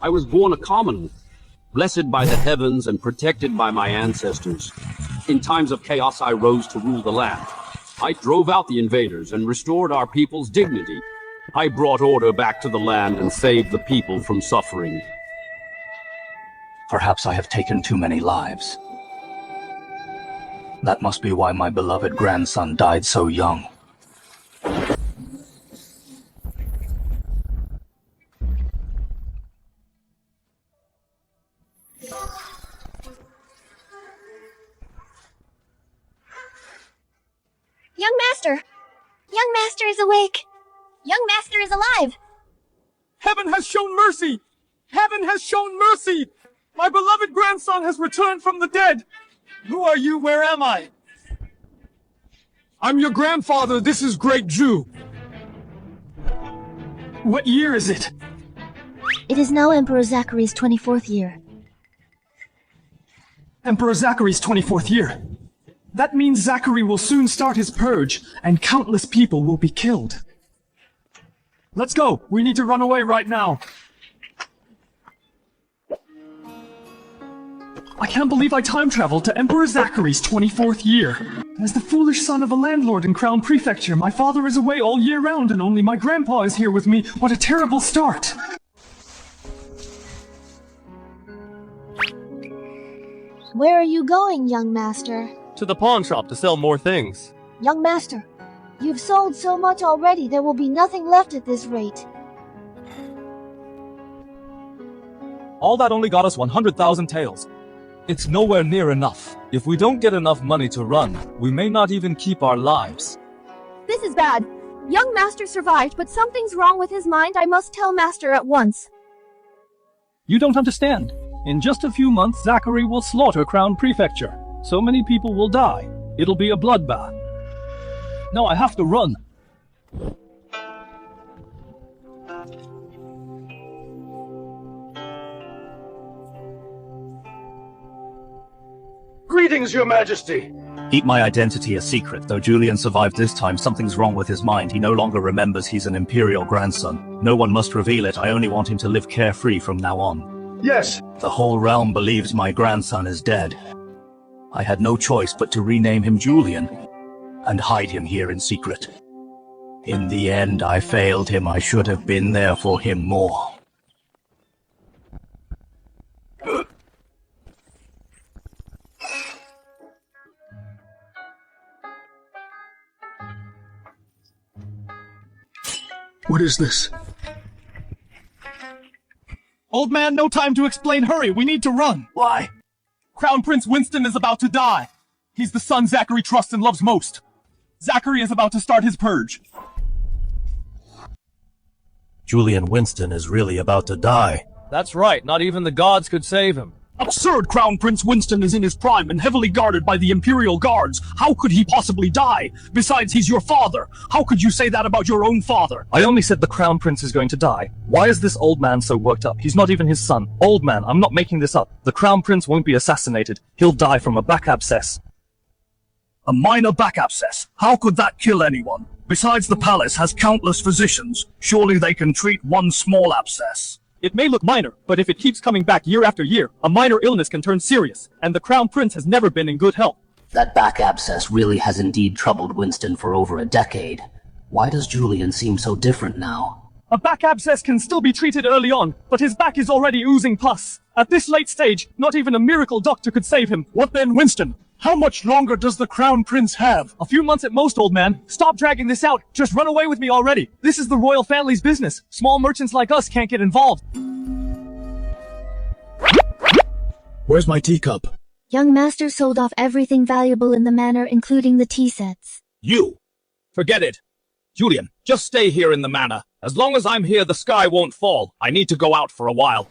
I was born a commoner, blessed by the heavens and protected by my ancestors. In times of chaos, I rose to rule the land. I drove out the invaders and restored our people's dignity. I brought order back to the land and saved the people from suffering. Perhaps I have taken too many lives. That must be why my beloved grandson died so young. Young Master! Young Master is awake! Young Master is alive! Heaven has shown mercy! Heaven has shown mercy! My beloved grandson has returned from the dead! Who are you? Where am I? I'm your grandfather. This is Great Jew. What year is it? It is now Emperor Zachary's 24th year. Emperor Zachary's 24th year. That means Zachary will soon start his purge, and countless people will be killed. Let's go. We need to run away right now. I can't believe I time-traveled to Emperor Zachary's 24th year. As the foolish son of a landlord in Crown Prefecture, my father is away all year round and only my grandpa is here with me. What a terrible start! Where are you going, young master? To the pawn shop to sell more things. Young master, you've sold so much already there will be nothing left at this rate. All that only got us 100,000 taels. It's nowhere near enough. If we don't get enough money to run, we may not even keep our lives. This is bad. Young Master survived, but something's wrong with his mind. I must tell Master at once. You don't understand. In just a few months, Zachary will slaughter Crown Prefecture. So many people will die. It'll be a bloodbath. Now I have to run. Greetings, Your Majesty! Keep my identity a secret. Though Julian survived this time, something's wrong with his mind. He no longer remembers he's an imperial grandson. No one must reveal it. I only want him to live carefree from now on. Yes. The whole realm believes my grandson is dead. I had no choice but to rename him Julian and hide him here in secret. In the end, I failed him. I should have been there for him more. What is this? Old man, no time to explain. Hurry, we need to run. Why? Crown Prince Winston is about to die. He's the son Zachary trusts and loves most. Zachary is about to start his purge. Julian Winston is really about to die. That's right, not even the gods could save him. Absurd! Crown Prince Winston is in his prime and heavily guarded by the Imperial Guards. How could he possibly die? Besides, he's your father. How could you say that about your own father? I only said the Crown Prince is going to die. Why is this old man so worked up? He's not even his son. Old man, I'm not making this up. The Crown Prince won't be assassinated. He'll die from a back abscess. A minor back abscess? How could that kill anyone? Besides, the palace has countless physicians. Surely they can treat one small abscess. It may look minor, but if it keeps coming back year after year, a minor illness can turn serious, and the Crown Prince has never been in good health. That back abscess really has indeed troubled Winston for over a decade. Why does Julian seem so different now? A back abscess can still be treated early on, but his back is already oozing pus. At this late stage, not even a miracle doctor could save him. What then, Winston? How much longer does the Crown Prince have? A few months at most, old man. Stop dragging this out. Just run away with me already. This is the royal family's business. Small merchants like us can't get involved. Where's my teacup? Young Master sold off everything valuable in the manor, including the tea sets. You! Forget it! Julian, just stay here in the manor. As long as I'm here, the sky won't fall. I need to go out for a while.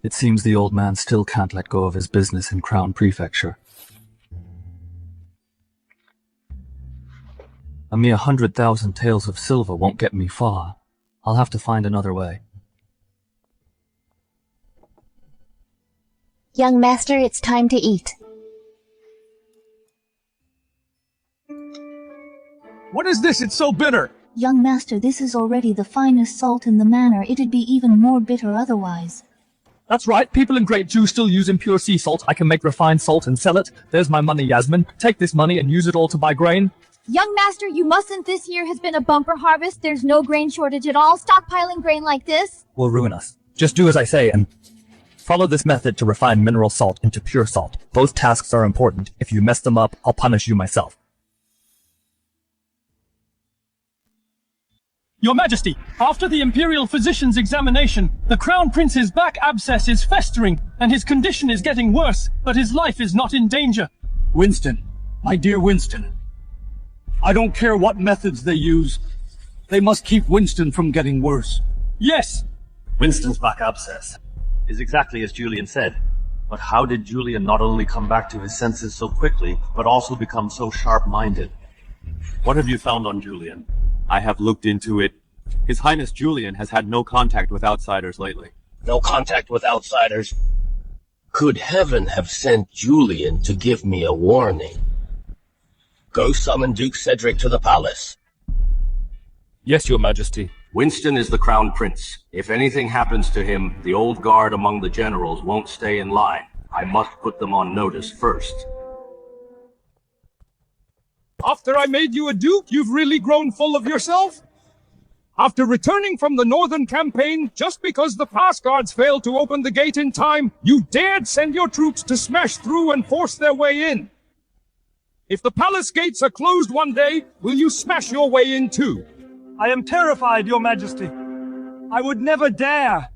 It seems the old man still can't let go of his business in Crown Prefecture. A mere 100,000 taels of silver won't get me far. I'll have to find another way. Young Master, it's time to eat. What is this? It's so bitter. Young master, this is already the finest salt in the manor. It'd be even more bitter otherwise. That's right, people in Great Jew still use impure sea salt. I can make refined salt and sell it. There's my money, Yasmin. Take this money and use it all to buy grain. Young master, you mustn't. This year has been a bumper harvest. There's no grain shortage at all. Stockpiling grain like this Will ruin us. Just do as I say and follow this method to refine mineral salt into pure salt. Both tasks are important. If you mess them up, I'll punish you myself. Your Majesty, after the Imperial Physician's examination, the Crown Prince's back abscess is festering, and his condition is getting worse, but his life is not in danger. Winston, my dear Winston, I don't care what methods they use. They must keep Winston from getting worse. Yes. Winston's back abscess is exactly as Julian said. But how did Julian not only come back to his senses so quickly, but also become so sharp-minded? What have you found on Julian? I have looked into it. His Highness Julian has had no contact with outsiders lately. No contact with outsiders? Could heaven have sent Julian to give me a warning? Go summon Duke Cedric to the palace. Yes, Your Majesty. Winston is the Crown Prince. If anything happens to him, the old guard among the generals won't stay in line. I must put them on notice first. After I made you a duke, you've really grown full of yourself? After returning from the northern campaign, just because the pass guards failed to open the gate in time, you dared send your troops to smash through and force their way in. If the palace gates are closed one day, will you smash your way in too? I am terrified, Your Majesty. I would never dare.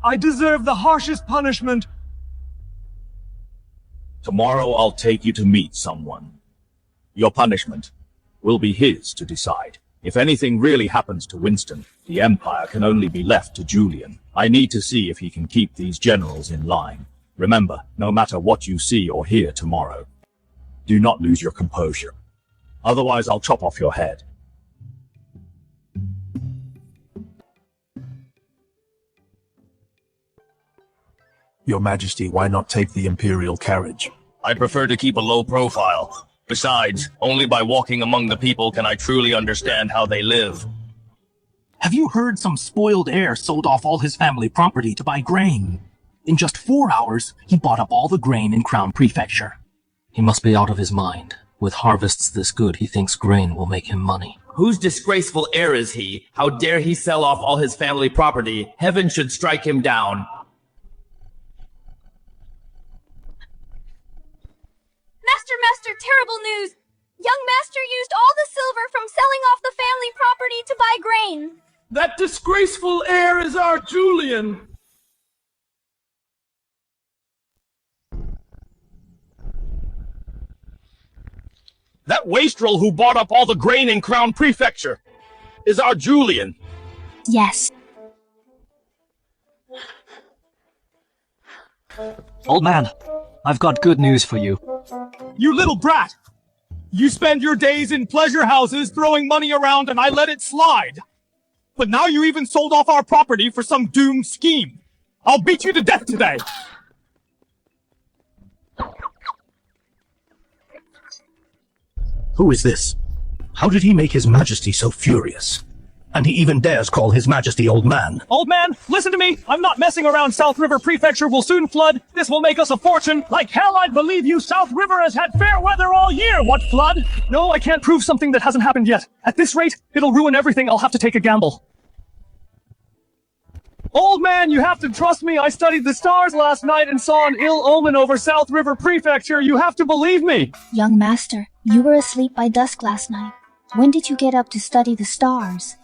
I deserve the harshest punishment. Tomorrow I'll take you to meet someone. Your punishment will be his to decide. If anything really happens to Winston, the Empire can only be left to Julian. I need to see if he can keep these generals in line. Remember, no matter what you see or hear tomorrow, do not lose your composure. Otherwise, I'll chop off your head. Your Majesty, why not take the Imperial carriage? I prefer to keep a low profile. Besides, only by walking among the people can I truly understand how they live. Have you heard some spoiled heir sold off all his family property to buy grain? In just 4 hours, he bought up all the grain in Crown Prefecture. He must be out of his mind. With harvests this good, he thinks grain will make him money. Whose disgraceful heir is he? How dare he sell off all his family property? Heaven should strike him down. Master, terrible news! Young master used all the silver from selling off the family property to buy grain. That disgraceful heir is our Julian. That wastrel who bought up all the grain in Crown Prefecture is our Julian. Yes. Old man, I've got good news for you. You little brat! You spend your days in pleasure houses throwing money around and I let it slide. But now you even sold off our property for some doomed scheme. I'll beat you to death today! Who is this? How did he make His Majesty so furious? And he even dares call His Majesty old man. Old man, listen to me. I'm not messing around. South River Prefecture will soon flood. This will make us a fortune. Like hell, I'd believe you. South River has had fair weather all year. What flood? No, I can't prove something that hasn't happened yet. At this rate, it'll ruin everything. I'll have to take a gamble. Old man, you have to trust me. I studied the stars last night and saw an ill omen over South River Prefecture. You have to believe me. Young master, you were asleep by dusk last night. When did you get up to study the stars?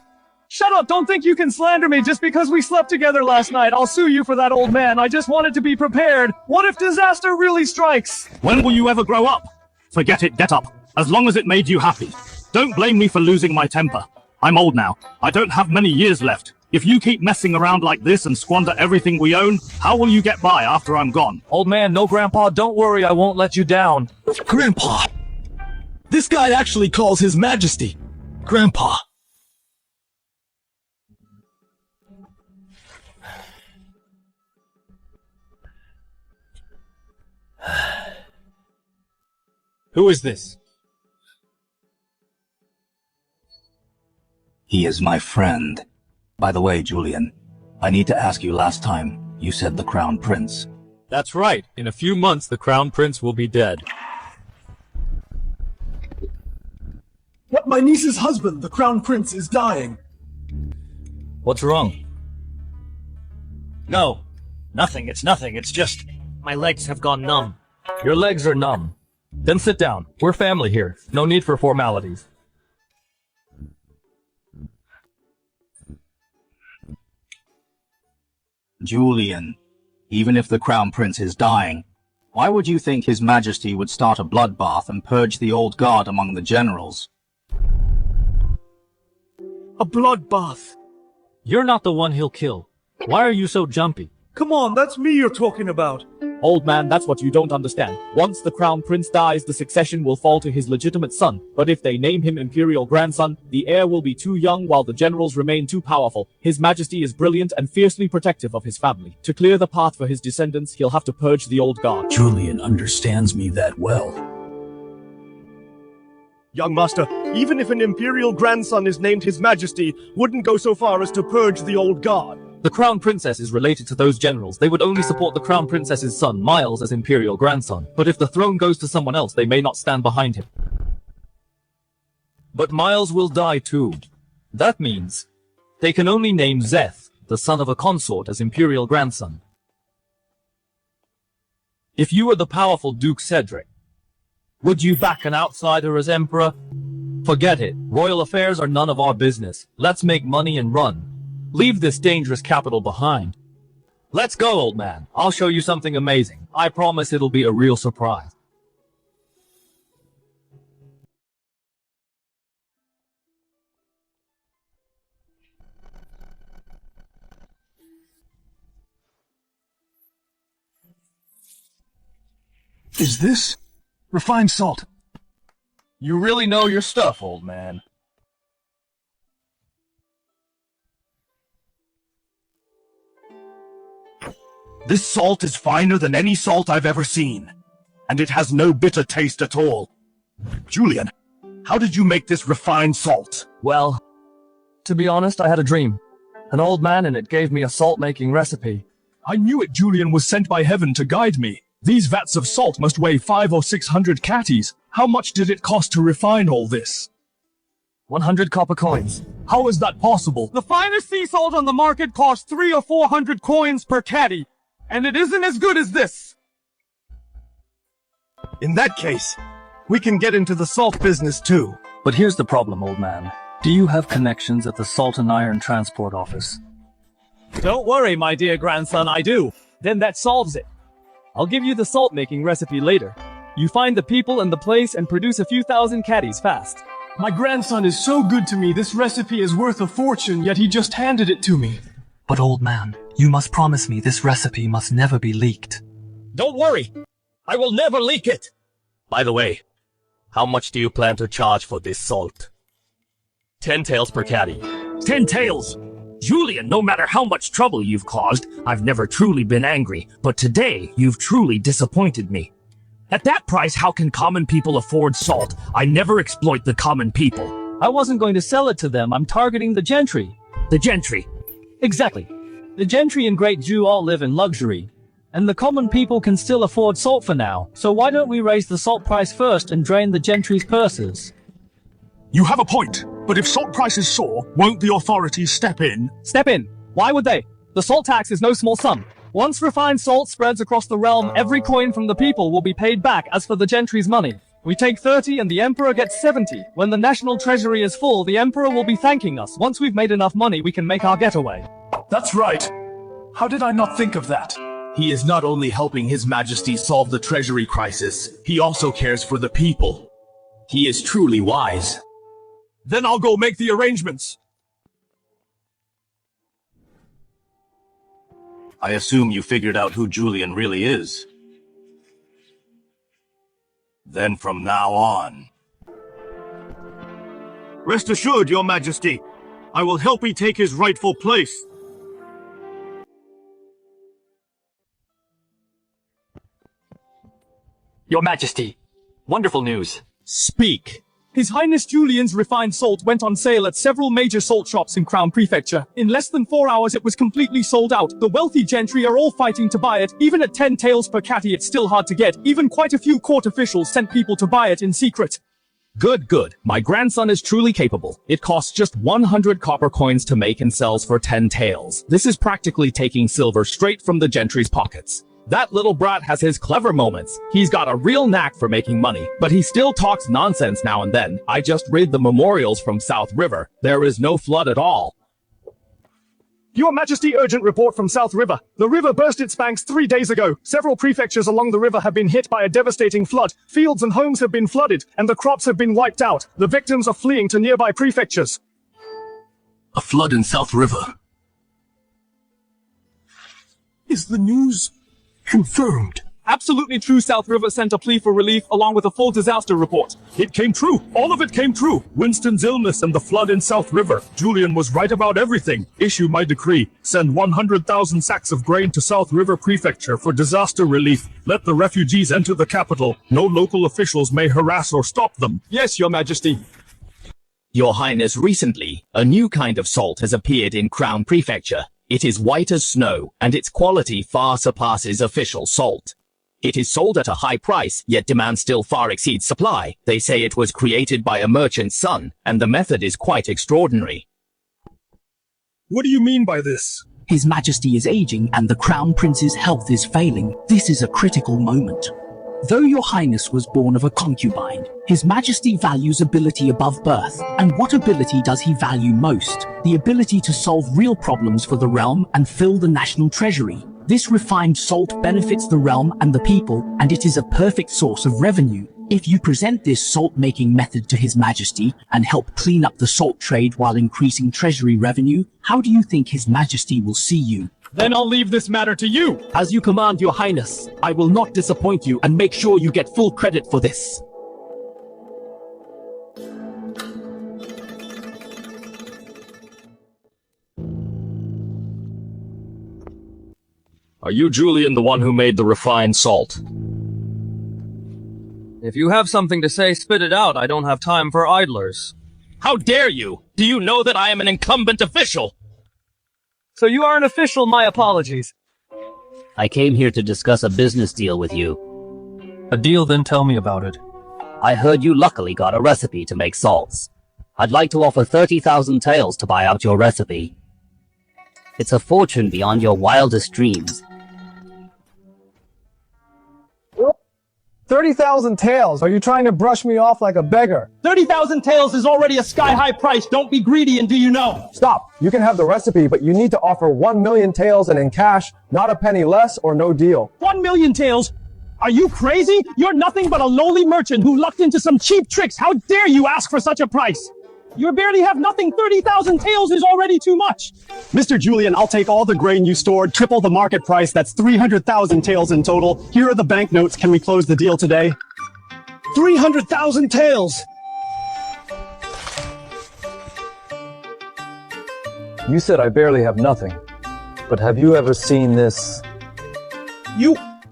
Shut up! Don't think you can slander me just because we slept together last night. I'll sue you for that, old man. I just wanted to be prepared. What if disaster really strikes? When will you ever grow up? Forget it, get up. As long as it made you happy. Don't blame me for losing my temper. I'm old now. I don't have many years left. If you keep messing around like this and squander everything we own, how will you get by after I'm gone? Old man, no grandpa, don't worry, I won't let you down. Grandpa! This guy actually calls His Majesty Grandpa. Who is this? He is my friend. By the way, Julian, I need to ask you, last time, you said the Crown Prince. That's right. In a few months, the Crown Prince will be dead. But my niece's husband, the Crown Prince, is dying. What's wrong? No. Nothing. It's nothing. It's just... my legs have gone numb. Your legs are numb. Then sit down. We're family here. No need for formalities. Julian, even if the Crown Prince is dying, why would you think His Majesty would start a bloodbath and purge the old guard among the generals? A bloodbath. You're not the one he'll kill. Why are you so jumpy? Come on, that's me you're talking about. Old man, that's what you don't understand. Once the Crown Prince dies, the succession will fall to his legitimate son. But if they name him Imperial Grandson, the heir will be too young while the generals remain too powerful. His Majesty is brilliant and fiercely protective of his family. To clear the path for his descendants, he'll have to purge the old guard. Julian understands me that well. Young master, even if an Imperial Grandson is named His Majesty, wouldn't go so far as to purge the old guard. The Crown Princess is related to those generals. They would only support the Crown Princess's son, Miles, as Imperial Grandson. But if the throne goes to someone else, they may not stand behind him. But Miles will die too. That means they can only name Zeth, the son of a consort, as Imperial Grandson. If you were the powerful Duke Cedric, would you back an outsider as Emperor? Forget it. Royal affairs are none of our business. Let's make money and run. Leave this dangerous capital behind. Let's go, old man. I'll show you something amazing. I promise it'll be a real surprise. Is this refined salt? You really know your stuff, old man. This salt is finer than any salt I've ever seen, and it has no bitter taste at all. Julian, how did you make this refined salt? Well, to be honest, I had a dream. An old man, and it gave me a salt-making recipe. I knew it. Julian was sent by heaven to guide me. These vats of salt must weigh 500 or 600 catties. How much did it cost to refine all this? 100 copper coins. How is that possible? The finest sea salt on the market costs 300 or 400 coins per caddy, and it isn't as good as this. In that case, we can get into the salt business too. But here's the problem, old man. Do you have connections at the Salt and Iron Transport Office? Don't worry, my dear grandson, I do. Then that solves it. I'll give you the salt-making recipe later. You find the people and the place and produce a few thousand caddies fast. My grandson is so good to me, this recipe is worth a fortune, yet he just handed it to me. But old man, you must promise me this recipe must never be leaked. Don't worry. I will never leak it. By the way, how much do you plan to charge for this salt? 10 taels per caddy. 10 taels! Julian, no matter how much trouble you've caused, I've never truly been angry, but today you've truly disappointed me. At that price, how can common people afford salt? I never exploit the common people. I wasn't going to sell it to them. I'm targeting the gentry. The gentry? Exactly. The gentry and Great Jew all live in luxury, and the common people can still afford salt for now. So why don't we raise the salt price first and drain the gentry's purses? You have a point, but if salt prices soar, won't the authorities step in? Step in? Why would they? The salt tax is no small sum. Once refined salt spreads across the realm, every coin from the people will be paid back. As for the gentry's money, we take 30 and the emperor gets 70. When the national treasury is full, the emperor will be thanking us. Once we've made enough money, we can make our getaway. That's right. How did I not think of that? He is not only helping His Majesty solve the treasury crisis, he also cares for the people. He is truly wise. Then I'll go make the arrangements. I assume you figured out who Julian really is. Then from now on... Rest assured, Your Majesty, I will help he take his rightful place. Your Majesty, wonderful news. Speak. His Highness Julian's refined salt went on sale at several major salt shops in Crown Prefecture. In less than 4 hours it was completely sold out. The wealthy gentry are all fighting to buy it. Even at 10 taels per catty it's still hard to get. Even quite a few court officials sent people to buy it in secret. Good, good. My grandson is truly capable. It costs just 100 copper coins to make and sells for 10 taels. This is practically taking silver straight from the gentry's pockets. That little brat has his clever moments. He's got a real knack for making money, but he still talks nonsense now and then. I just read the memorials from South River. There is no flood at all. Your Majesty, urgent report from South River. The river burst its banks 3 days ago. Several prefectures along the river have been hit by a devastating flood. Fields and homes have been flooded, and the crops have been wiped out. The victims are fleeing to nearby prefectures. A flood in South River. Is the news confirmed? Absolutely true. South River sent a plea for relief along with a full disaster report. It came true. All of it came true. Winston's illness and the flood in South River. Julian was right about everything. Issue my decree. Send 100,000 sacks of grain to South River Prefecture for disaster relief. Let the refugees enter the capital. No local officials may harass or stop them. Yes, Your Majesty. Your Highness, recently, a new kind of salt has appeared in Crown Prefecture. It is white as snow, and its quality far surpasses official salt. It is sold at a high price, yet demand still far exceeds supply. They say it was created by a merchant's son, and the method is quite extraordinary. What do you mean by this? His Majesty is aging and the Crown Prince's health is failing. This is a critical moment. Though your Highness was born of a concubine, His Majesty values ability above birth. And what ability does he value most? The ability to solve real problems for the realm and fill the national treasury. This refined salt benefits the realm and the people, and it is a perfect source of revenue. If you present this salt-making method to His Majesty and help clean up the salt trade while increasing treasury revenue, how do you think His Majesty will see you? Then I'll leave this matter to you. As you command, Your Highness, I will not disappoint you and make sure you get full credit for this. Are you, Julian, the one who made the refined salt? If you have something to say, spit it out. I don't have time for idlers. How dare you? Do you know that I am an incumbent official? So you are an official, my apologies. I came here to discuss a business deal with you. A deal? Then tell me about it. I heard you luckily got a recipe to make salts. I'd like to offer 30,000 taels to buy out your recipe. It's a fortune beyond your wildest dreams. 30,000 taels. Are you trying to brush me off like a beggar? 30,000 taels is already a sky-high price. Don't be greedy, and do you know? Stop. You can have the recipe, but you need to offer 1 million taels and in cash, not a penny less or no deal. 1 million taels? Are you crazy? You're nothing but a lowly merchant who lucked into some cheap tricks. How dare you ask for such a price? You barely have nothing. 30,000 taels is already too much. Mr. Julian, I'll take all the grain you stored, triple the market price. That's 300,000 taels in total. Here are the banknotes. Can we close the deal today? 300,000 taels! You said I barely have nothing. But have you ever seen this?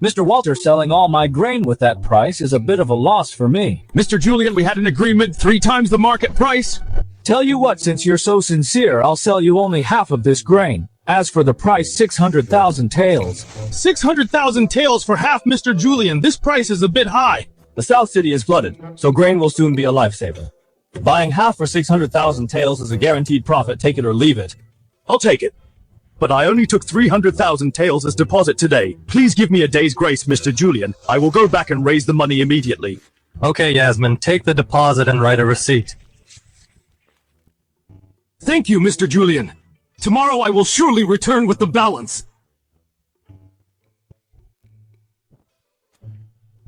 Mr. Walter selling all my grain with that price is a bit of a loss for me. Mr. Julian, we had an agreement 3 times the market price. Tell you what, since you're so sincere, I'll sell you only half of this grain. As for the price, 600,000 taels. 600,000 taels for half, Mr. Julian. This price is a bit high. The South City is flooded, so grain will soon be a lifesaver. Buying half for 600,000 taels is a guaranteed profit, take it or leave it. I'll take it. But I only took 300,000 taels as deposit today. Please give me a day's grace, Mr. Julian. I will go back and raise the money immediately. Okay, Yasmin, take the deposit and write a receipt. Thank you, Mr. Julian. Tomorrow I will surely return with the balance.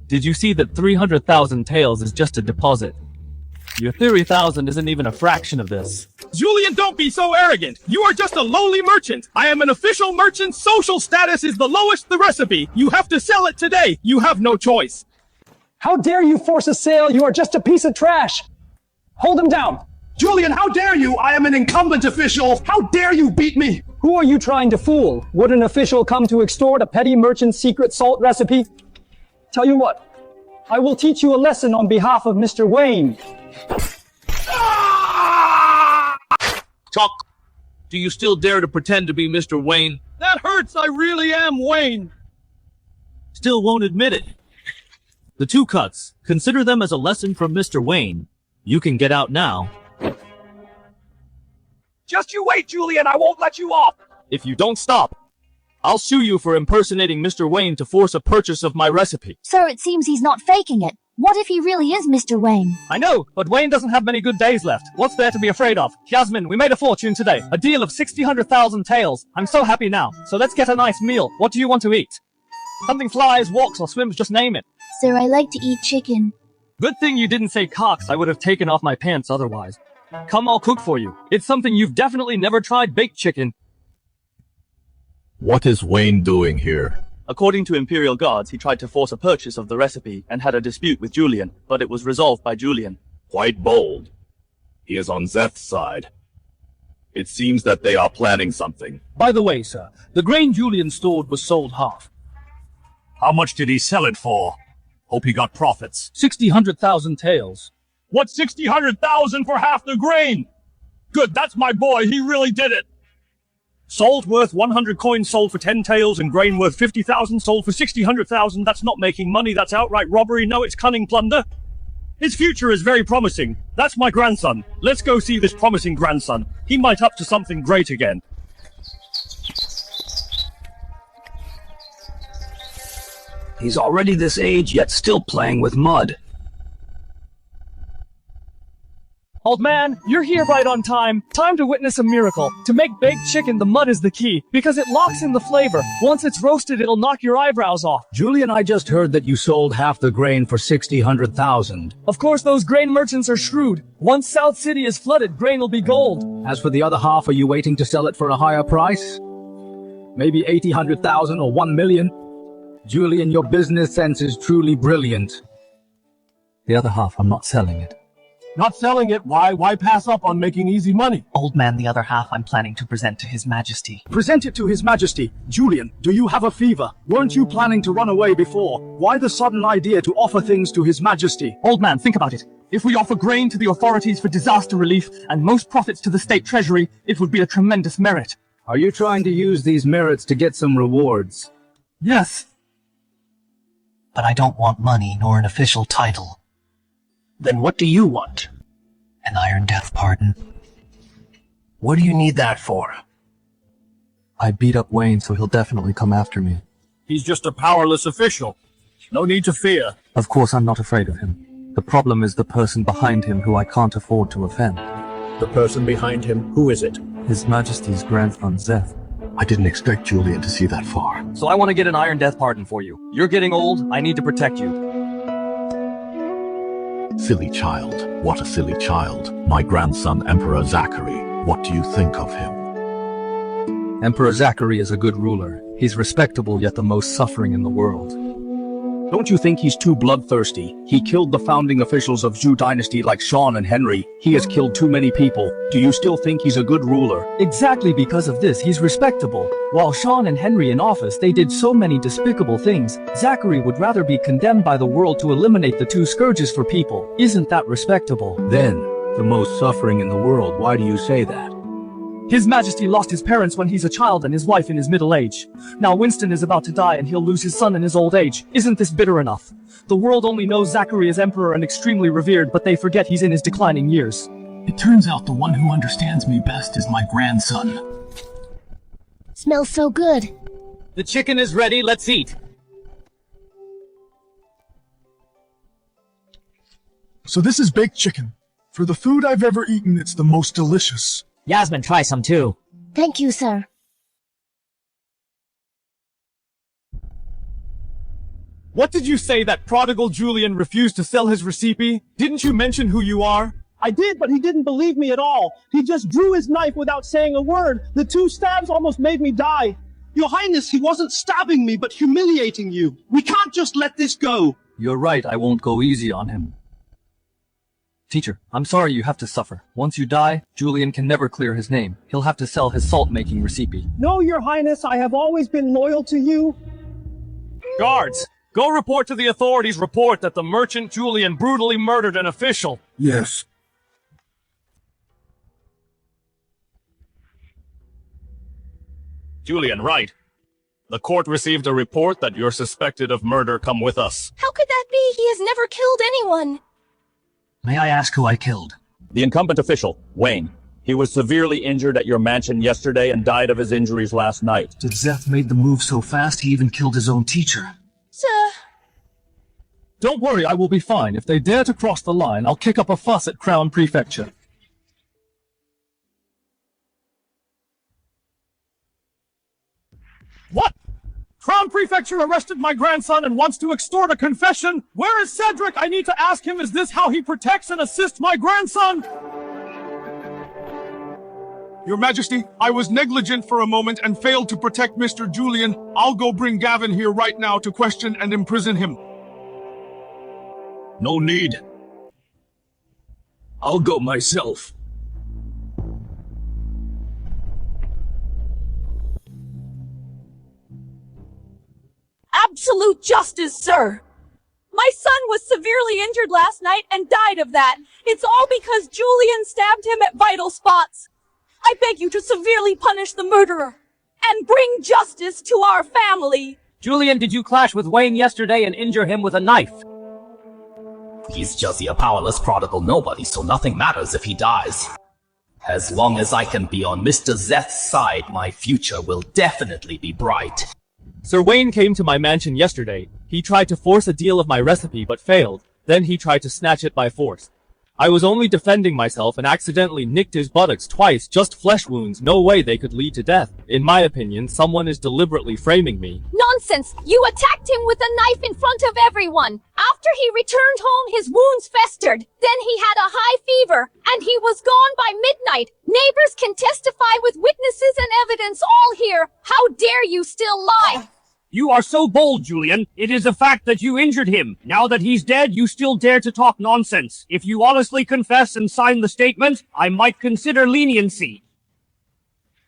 Did you see that 300,000 taels is just a deposit? Your 30,000 isn't even a fraction of this. Julian, don't be so arrogant. You are just a lowly merchant. I am an official merchant. Social status is the lowest the recipe. You have to sell it today. You have no choice. How dare you force a sale? You are just a piece of trash. Hold him down. Julian, how dare you? I am an incumbent official. How dare you beat me? Who are you trying to fool? Would an official come to extort a petty merchant's secret salt recipe? Tell you what, I will teach you a lesson on behalf of Mr. Wayne. Chuck, do you still dare to pretend to be Mr. Wayne? That hurts, I really am Wayne. Still won't admit it. The 2 cuts, consider them as a lesson from Mr. Wayne. You can get out now. Just you wait, Julian, I won't let you off. If you don't stop, I'll sue you for impersonating Mr. Wayne to force a purchase of my recipe. Sir, it seems he's not faking it. What if he really is Mr. Wayne? I know, but Wayne doesn't have many good days left. What's there to be afraid of? Jasmine, we made a fortune today. A deal of 600,000 taels. I'm so happy now. So let's get a nice meal. What do you want to eat? Something flies, walks, or swims, just name it. Sir, I like to eat chicken. Good thing you didn't say cocks. I would have taken off my pants otherwise. Come, I'll cook for you. It's something you've definitely never tried, baked chicken. What is Wayne doing here? According to Imperial guards, he tried to force a purchase of the recipe and had a dispute with Julian, but it was resolved by Julian. Quite bold. He is on Zeth's side. It seems that they are planning something. By the way, sir, the grain Julian stored was sold half. How much did he sell it for? Hope he got profits. 100,000 taels. What's 100,000 for half the grain? Good, that's my boy, he really did it. Salt worth 100 coins sold for 10 taels and grain worth 50,000 sold for 100,000. That's not making money, that's outright robbery. No, it's cunning plunder. His future is very promising. That's my grandson. Let's go see this promising grandson. He might up to something great again. He's already this age, yet still playing with mud. Old man, you're here right on time. Time to witness a miracle. To make baked chicken, the mud is the key, because it locks in the flavor. Once it's roasted, it'll knock your eyebrows off. Julian, I just heard that you sold half the grain for 100,000. Of course, those grain merchants are shrewd. Once South City is flooded, grain will be gold. As for the other half, are you waiting to sell it for a higher price? Maybe 100,000 or 1 million? Julian, your business sense is truly brilliant. The other half, I'm not selling it. Not selling it, why pass up on making easy money? Old man, the other half I'm planning to present to His Majesty. Present it to His Majesty. Julian, do you have a fever? Weren't you planning to run away before? Why the sudden idea to offer things to His Majesty? Old man, think about it. If we offer grain to the authorities for disaster relief and most profits to the state treasury, it would be a tremendous merit. Are you trying to use these merits to get some rewards? Yes. But I don't want money nor an official title. Then what do you want? An Iron Death pardon. What do you need that for? I beat up Wayne, so he'll definitely come after me. He's just a powerless official. No need to fear. Of course I'm not afraid of him. The problem is the person behind him who I can't afford to offend. The person behind him, who is it? His Majesty's grandson, Zeth. I didn't expect Julian to see that far. So I want to get an Iron Death pardon for you. You're getting old, I need to protect you. Silly child. What a silly child. My grandson, Emperor Zachary. What do you think of him? Emperor Zachary is a good ruler. He's respectable, yet the most suffering in the world. Don't you think he's too bloodthirsty? He killed the founding officials of Zhou Dynasty like Sean and Henry. He has killed too many people. Do you still think he's a good ruler? Exactly because of this, he's respectable. While Sean and Henry in office, they did so many despicable things. Zachary would rather be condemned by the world to eliminate the 2 scourges for people. Isn't that respectable? Then, the most suffering in the world, why do you say that? His Majesty lost his parents when he's a child and his wife in his middle age. Now Winston is about to die and he'll lose his son in his old age. Isn't this bitter enough? The world only knows Zachary is emperor and extremely revered, but they forget he's in his declining years. It turns out the one who understands me best is my grandson. Smells so good. The chicken is ready, let's eat. So this is baked chicken. For the food I've ever eaten, it's the most delicious. Yasmin, try some too. Thank you, sir. What did you say that prodigal Julian refused to sell his recipe? Didn't you mention who you are? I did, but he didn't believe me at all. He just drew his knife without saying a word. The 2 stabs almost made me die. Your Highness, he wasn't stabbing me, but humiliating you. We can't just let this go. You're right, I won't go easy on him. Teacher, I'm sorry you have to suffer. Once you die, Julian can never clear his name. He'll have to sell his salt-making recipe. No, Your Highness, I have always been loyal to you. Guards! Go report to the authorities report that the merchant Julian brutally murdered an official. Yes. Julian, right. The court received a report that you're suspected of murder. Come with us. How could that be? He has never killed anyone. May I ask who I killed? The incumbent official, Wayne. He was severely injured at your mansion yesterday and died of his injuries last night. Did Zeth made the move so fast he even killed his own teacher? Sir. Don't worry, I will be fine. If they dare to cross the line, I'll kick up a fuss at Crown Prefecture. What? Crown Prefecture arrested my grandson and wants to extort a confession? Where is Cedric? I need to ask him, is this how he protects and assists my grandson? Your Majesty, I was negligent for a moment and failed to protect Mr. Julian. I'll go bring Gavin here right now to question and imprison him. No need. I'll go myself. Absolute justice, sir! My son was severely injured last night and died of that. It's all because Julian stabbed him at vital spots. I beg you to severely punish the murderer and bring justice to our family. Julian, did you clash with Wayne yesterday and injure him with a knife? He's just a powerless prodigal nobody, so nothing matters if he dies. As long as I can be on Mr. Zeth's side, my future will definitely be bright. Sir Wayne came to my mansion yesterday. He tried to force a deal of my recipe, but failed. Then he tried to snatch it by force. I was only defending myself and accidentally nicked his buttocks twice, just flesh wounds, no way they could lead to death. In my opinion, someone is deliberately framing me. Nonsense! You attacked him with a knife in front of everyone. After he returned home, his wounds festered. Then he had a high fever, and he was gone by midnight. Neighbors can testify with witnesses and evidence all here. How dare you still lie? You are so bold, Julian. It is a fact that you injured him. Now that he's dead, you still dare to talk nonsense. If you honestly confess and sign the statement, I might consider leniency.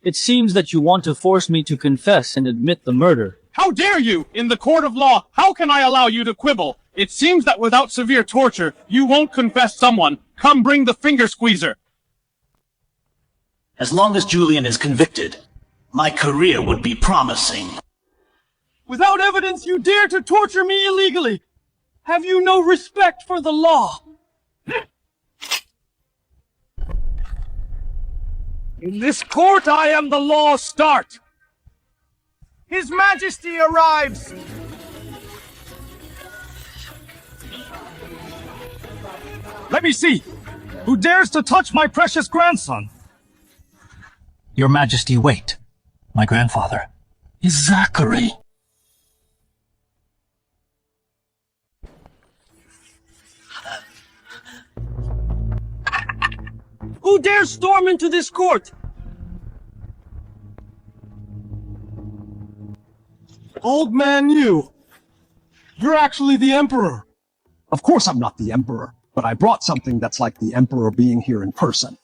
It seems that you want to force me to confess and admit the murder. How dare you! In the court of law, how can I allow you to quibble? It seems that without severe torture, you won't confess someone. Come bring the finger squeezer. As long as Julian is convicted, my career would be promising. Without evidence, you dare to torture me illegally! Have you no respect for the law? In this court, I am the law start! His Majesty arrives! Let me see! Who dares to touch my precious grandson? Your Majesty, wait. My grandfather is Zachary. Who dares storm into this court? Old man you! You're actually the Emperor! Of course I'm not the Emperor, but I brought something that's like the Emperor being here in person.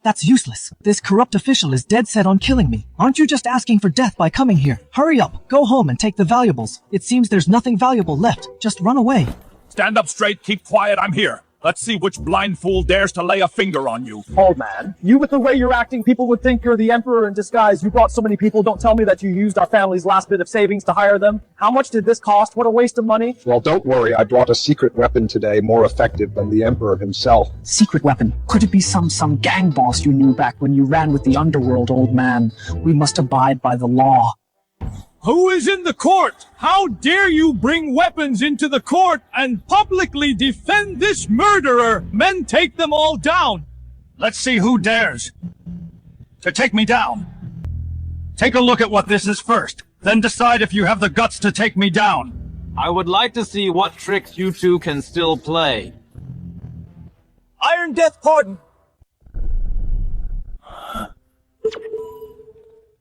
That's useless. This corrupt official is dead set on killing me. Aren't you just asking for death by coming here? Hurry up, go home and take the valuables. It seems there's nothing valuable left. Just run away. Stand up straight, keep quiet, I'm here. Let's see which blind fool dares to lay a finger on you. Old man, you with the way you're acting, people would think you're the Emperor in disguise. You brought so many people. Don't tell me that you used our family's last bit of savings to hire them. How much did this cost? What a waste of money. Well, don't worry. I brought a secret weapon today, more effective than the Emperor himself. Secret weapon? Could it be some gang boss you knew back when you ran with the underworld, old man? We must abide by the law. Who is in the court? How dare you bring weapons into the court and publicly defend this murderer? Men, take them all down. Let's see who dares to take me down. Take a look at what this is first, then decide if you have the guts to take me down. I would like to see what tricks you two can still play. Iron Death Pardon.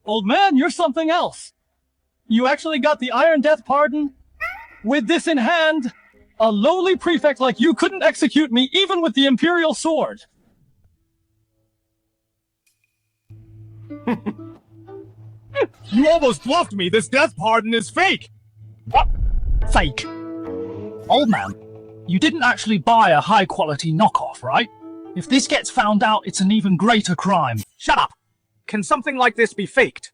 Old man, you're something else. You actually got the Iron Death Pardon? With this in hand, a lowly prefect like you couldn't execute me even with the Imperial Sword. You almost bluffed me. This death pardon is fake. What? Fake. Old man, you didn't actually buy a high-quality knockoff, right? If this gets found out, it's an even greater crime. Shut up! Can something like this be faked?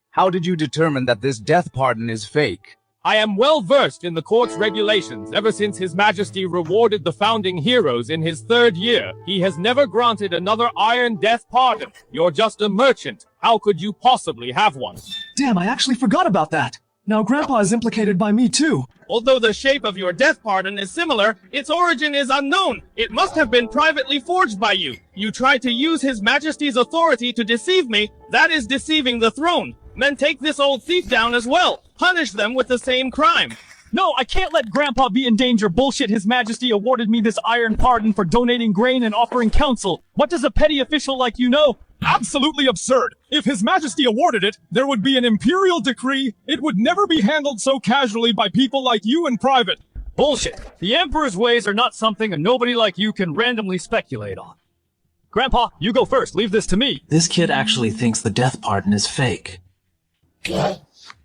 How did you determine that this death pardon is fake? I am well versed in the court's regulations. Ever since His Majesty rewarded the founding heroes in his 3rd year, he has never granted another Iron Death pardon. You're just a merchant. How could you possibly have one? Damn, I actually forgot about that. Now Grandpa is implicated by me too. Although the shape of your death pardon is similar, its origin is unknown. It must have been privately forged by you. You tried to use His Majesty's authority to deceive me. That is deceiving the throne. Men, take this old thief down as well. Punish them with the same crime. No, I can't let Grandpa be in danger. Bullshit, His Majesty awarded me this iron pardon for donating grain and offering counsel. What does a petty official like you know? Absolutely absurd. If His Majesty awarded it, there would be an imperial decree. It would never be handled so casually by people like you in private. Bullshit. The Emperor's ways are not something a nobody like you can randomly speculate on. Grandpa, you go first. Leave this to me. This kid actually thinks the death pardon is fake.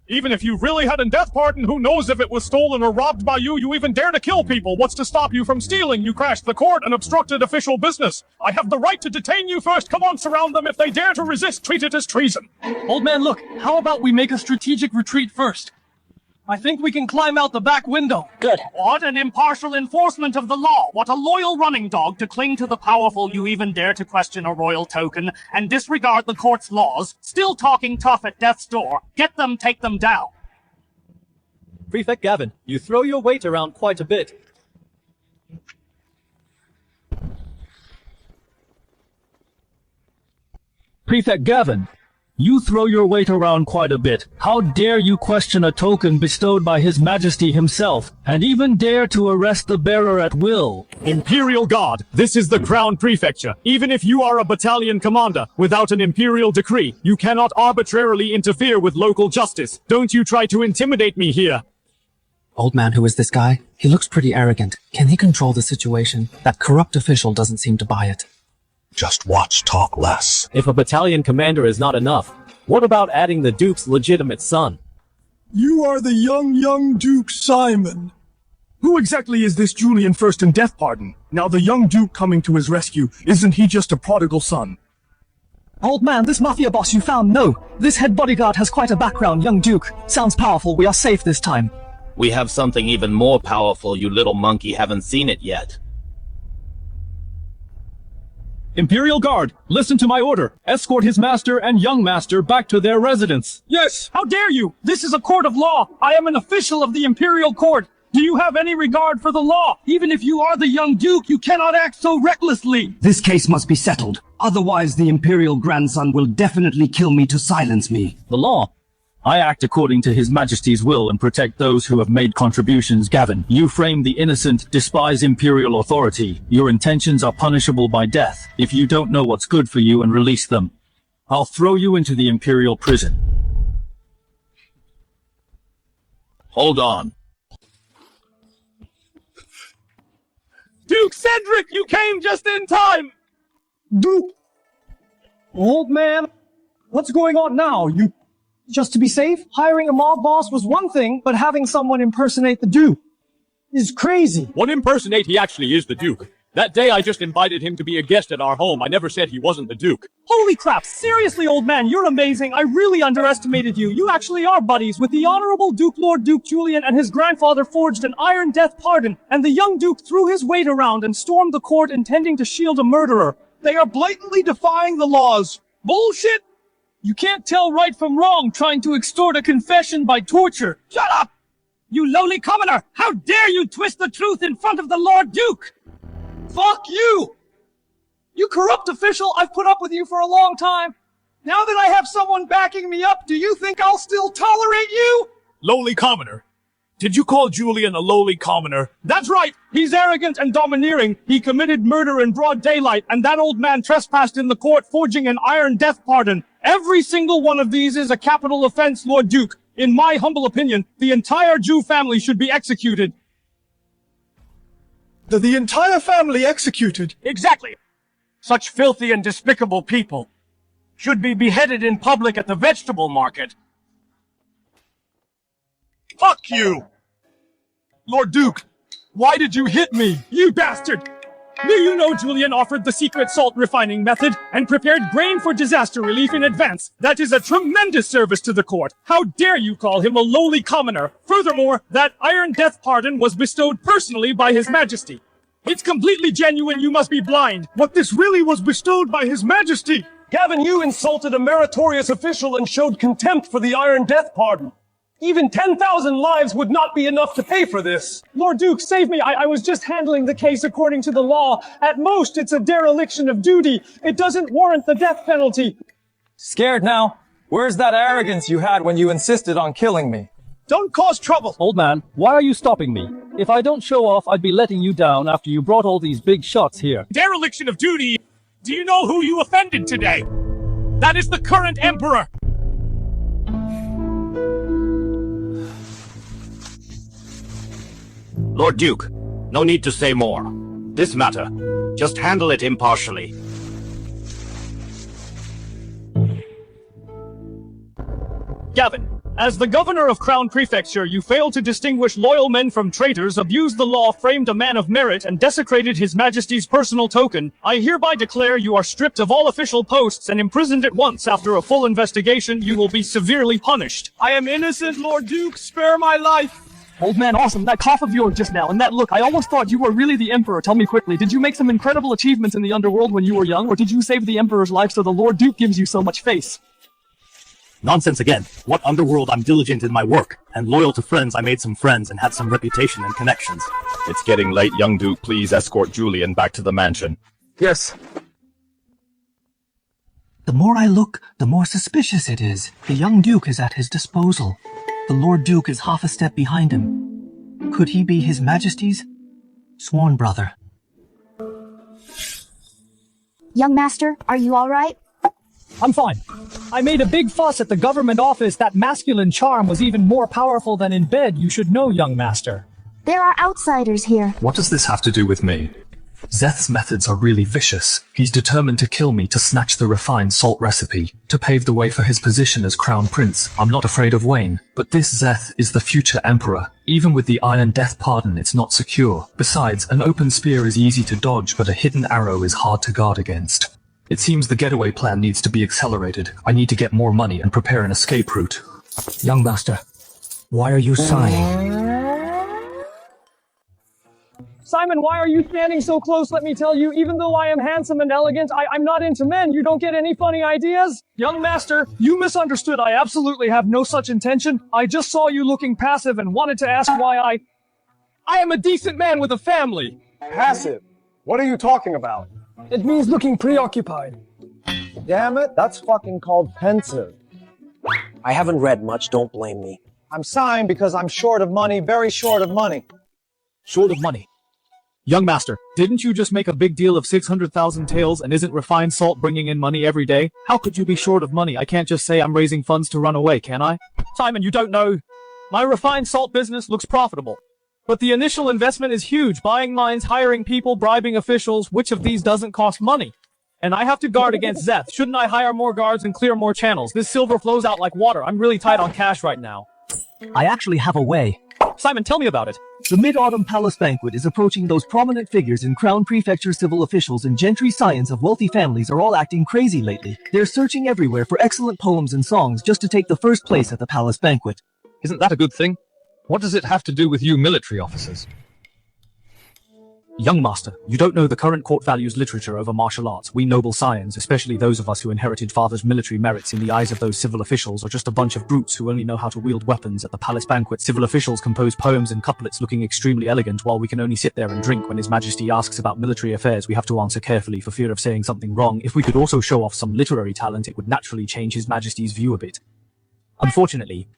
Even if you really had a death pardon, who knows if it was stolen or robbed by you? You even dare to kill people. What's to stop you from stealing? You crashed the court and obstructed official business. I have the right to detain you first. Come on, surround them. If they dare to resist, treat it as treason. Old man, look. How about we make a strategic retreat first? I think we can climb out the back window. Good. What an impartial enforcement of the law. What a loyal running dog to cling to the powerful. You even dare to question a royal token and disregard the court's laws. Still talking tough at death's door. Get them, take them down. Prefect Gavin, you throw your weight around quite a bit. Prefect Gavin, you throw your weight around quite a bit. How dare you question a token bestowed by His Majesty himself, and even dare to arrest the bearer at will? Imperial Guard, this is the Crown Prefecture. Even if you are a battalion commander, without an imperial decree, you cannot arbitrarily interfere with local justice. Don't you try to intimidate me here. Old man, who is this guy? He looks pretty arrogant. Can he control the situation? That corrupt official doesn't seem to buy it. Just watch, talk less. If a battalion commander is not enough, what about adding the Duke's legitimate son? You are the young Duke Simon. Who exactly is this Julian First in death pardon? Now the young Duke coming to his rescue, isn't he just a prodigal son? Old man, this mafia boss you found, no. This head bodyguard has quite a background, young Duke. Sounds powerful, we are safe this time. We have something even more powerful, you little monkey haven't seen it yet. Imperial Guard, listen to my order. Escort his master and young master back to their residence. Yes! How dare you! This is a court of law! I am an official of the Imperial Court! Do you have any regard for the law? Even if you are the young Duke, you cannot act so recklessly! This case must be settled. Otherwise, the Imperial grandson will definitely kill me to silence me. The law? I act according to His Majesty's will and protect those who have made contributions. Gavin, you frame the innocent, despise imperial authority. Your intentions are punishable by death. If you don't know what's good for you and release them, I'll throw you into the imperial prison. Hold on. Duke Cedric, you came just in time! Duke! Old man, what's going on now? Just to be safe, hiring a mob boss was one thing, but having someone impersonate the Duke is crazy. What impersonate? He actually is the Duke. That day I just invited him to be a guest at our home. I never said he wasn't the Duke. Holy crap, seriously, old man, you're amazing. I really underestimated you. You actually are buddies with the Honorable Duke Lord Duke Julian, and his grandfather forged an Iron Death pardon, and the young Duke threw his weight around and stormed the court intending to shield a murderer. They are blatantly defying the laws. Bullshit! You can't tell right from wrong trying to extort a confession by torture. Shut up! You lowly commoner! How dare you twist the truth in front of the Lord Duke! Fuck you! You corrupt official, I've put up with you for a long time. Now that I have someone backing me up, do you think I'll still tolerate you? Lowly commoner. Did you call Julian a lowly commoner? That's right! He's arrogant and domineering. He committed murder in broad daylight, and that old man trespassed in the court forging an Iron Death pardon. Every single one of these is a capital offense, Lord Duke. In my humble opinion, the entire Jew family should be executed. The entire family executed? Exactly! Such filthy and despicable people should be beheaded in public at the vegetable market. Fuck you! Lord Duke, Why did you hit me? You bastard! Do you know Julian offered the secret salt refining method and prepared grain for disaster relief in advance? That is a tremendous service to the court. How dare you call him a lowly commoner? Furthermore, that Iron Death pardon was bestowed personally by His Majesty. It's completely genuine, you must be blind. But this really was bestowed by His Majesty. Gavin, you insulted a meritorious official and showed contempt for the Iron Death pardon. Even 10,000 lives would not be enough to pay for this. Lord Duke, save me. I was just handling the case according to the law. At most, it's a dereliction of duty. It doesn't warrant the death penalty. Scared now? Where's that arrogance you had when you insisted on killing me? Don't cause trouble! Old man, why are you stopping me? If I don't show off, I'd be letting you down after you brought all these big shots here. Dereliction of duty? Do you know who you offended today? That is the current emperor! Lord Duke, no need to say more. This matter, just handle it impartially. Gavin, as the governor of Crown Prefecture, you failed to distinguish loyal men from traitors, abused the law, framed a man of merit, and desecrated His Majesty's personal token. I hereby declare you are stripped of all official posts and imprisoned at once. After a full investigation, you will be severely punished. I am innocent, Lord Duke. Spare my life. Old man, awesome. That cough of yours just now, and that look, I almost thought you were really the Emperor. Tell me quickly, did you make some incredible achievements in the underworld when you were young, or did you save the Emperor's life so the Lord Duke gives you so much face? Nonsense again. What underworld? I'm diligent in my work, and loyal to friends. I made some friends and had some reputation and connections. It's getting late, young Duke. Please escort Julian back to the mansion. Yes. The more I look, the more suspicious it is. The young Duke is at his disposal. The Lord Duke is half a step behind him. Could he be His Majesty's sworn brother? Young master, are you alright? I'm fine. I made a big fuss at the government office. That masculine charm was even more powerful than in bed. You should know, young master. There are outsiders here. What does this have to do with me? Zeth's methods are really vicious. He's determined to kill me to snatch the refined salt recipe, to pave the way for his position as Crown Prince. I'm not afraid of Wayne, but this Zeth is the future Emperor. Even with the Iron Death pardon, it's not secure. Besides, an open spear is easy to dodge, but a hidden arrow is hard to guard against. It seems the getaway plan needs to be accelerated. I need to get more money and prepare an escape route. Young master, why are you sighing? Simon, why are you standing so close? Let me tell you, even though I am handsome and elegant, I'm not into men. You don't get any funny ideas? Young master, you misunderstood. I absolutely have no such intention. I just saw you looking passive and wanted to ask why I am a decent man with a family. Passive? What are you talking about? It means looking preoccupied. Damn it, that's fucking called pensive. I haven't read much, don't blame me. I'm sighing because I'm short of money, very short of money. Short of money. Young master, didn't you just make a big deal of 600,000 taels, and isn't refined salt bringing in money every day? How could you be short of money? I can't just say I'm raising funds to run away, can I? Simon, you don't know. My refined salt business looks profitable. But the initial investment is huge. Buying mines, hiring people, bribing officials. Which of these doesn't cost money? And I have to guard against Zeth. Shouldn't I hire more guards and clear more channels? This silver flows out like water. I'm really tight on cash right now. I actually have a way. Simon, tell me about it. The Mid-Autumn Palace Banquet is approaching. Those prominent figures in Crown Prefecture civil officials and gentry scions of wealthy families are all acting crazy lately. They're searching everywhere for excellent poems and songs just to take the first place at the palace banquet. Isn't that a good thing? What does it have to do with you military officers? Young master, you don't know the current court values literature over martial arts. We noble scions, especially those of us who inherited father's military merits, in the eyes of those civil officials, are just a bunch of brutes who only know how to wield weapons. At the palace banquet, civil officials compose poems and couplets looking extremely elegant, while we can only sit there and drink. When His Majesty asks about military affairs, we have to answer carefully for fear of saying something wrong. If we could also show off some literary talent, it would naturally change His Majesty's view a bit. Unfortunately,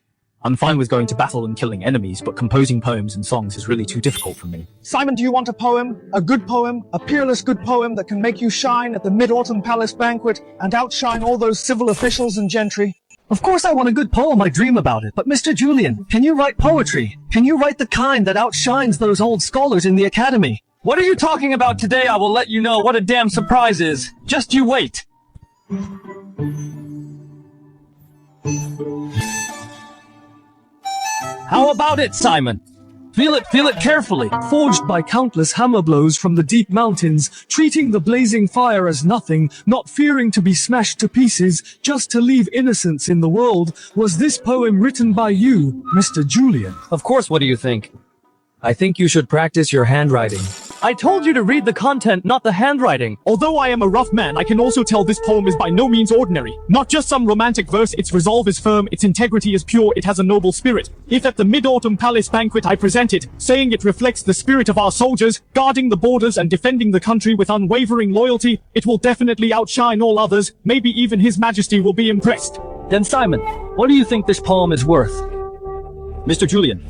I'm fine with going to battle and killing enemies, but composing poems and songs is really too difficult for me. Simon, do you want a poem? A good poem? A peerless good poem that can make you shine at the Mid-Autumn Palace Banquet and outshine all those civil officials and gentry? Of course I want a good poem. I dream about it. But Mr. Julian, can you write poetry? Can you write the kind that outshines those old scholars in the academy? What are you talking about today? I will let you know what a damn surprise is. Just you wait. How about it, Simon? Feel it carefully. Forged by countless hammer blows from the deep mountains, treating the blazing fire as nothing, not fearing to be smashed to pieces, just to leave innocence in the world, was this poem written by you, Mr. Julian. Of course, what do you think? I think you should practice your handwriting. I told you to read the content, not the handwriting. Although I am a rough man, I can also tell this poem is by no means ordinary. Not just some romantic verse, its resolve is firm, its integrity is pure, it has a noble spirit. If at the Mid-Autumn Palace banquet I present it, saying it reflects the spirit of our soldiers, guarding the borders and defending the country with unwavering loyalty, it will definitely outshine all others. Maybe even His Majesty will be impressed. Then Simon, what do you think this poem is worth? Mr. Julian,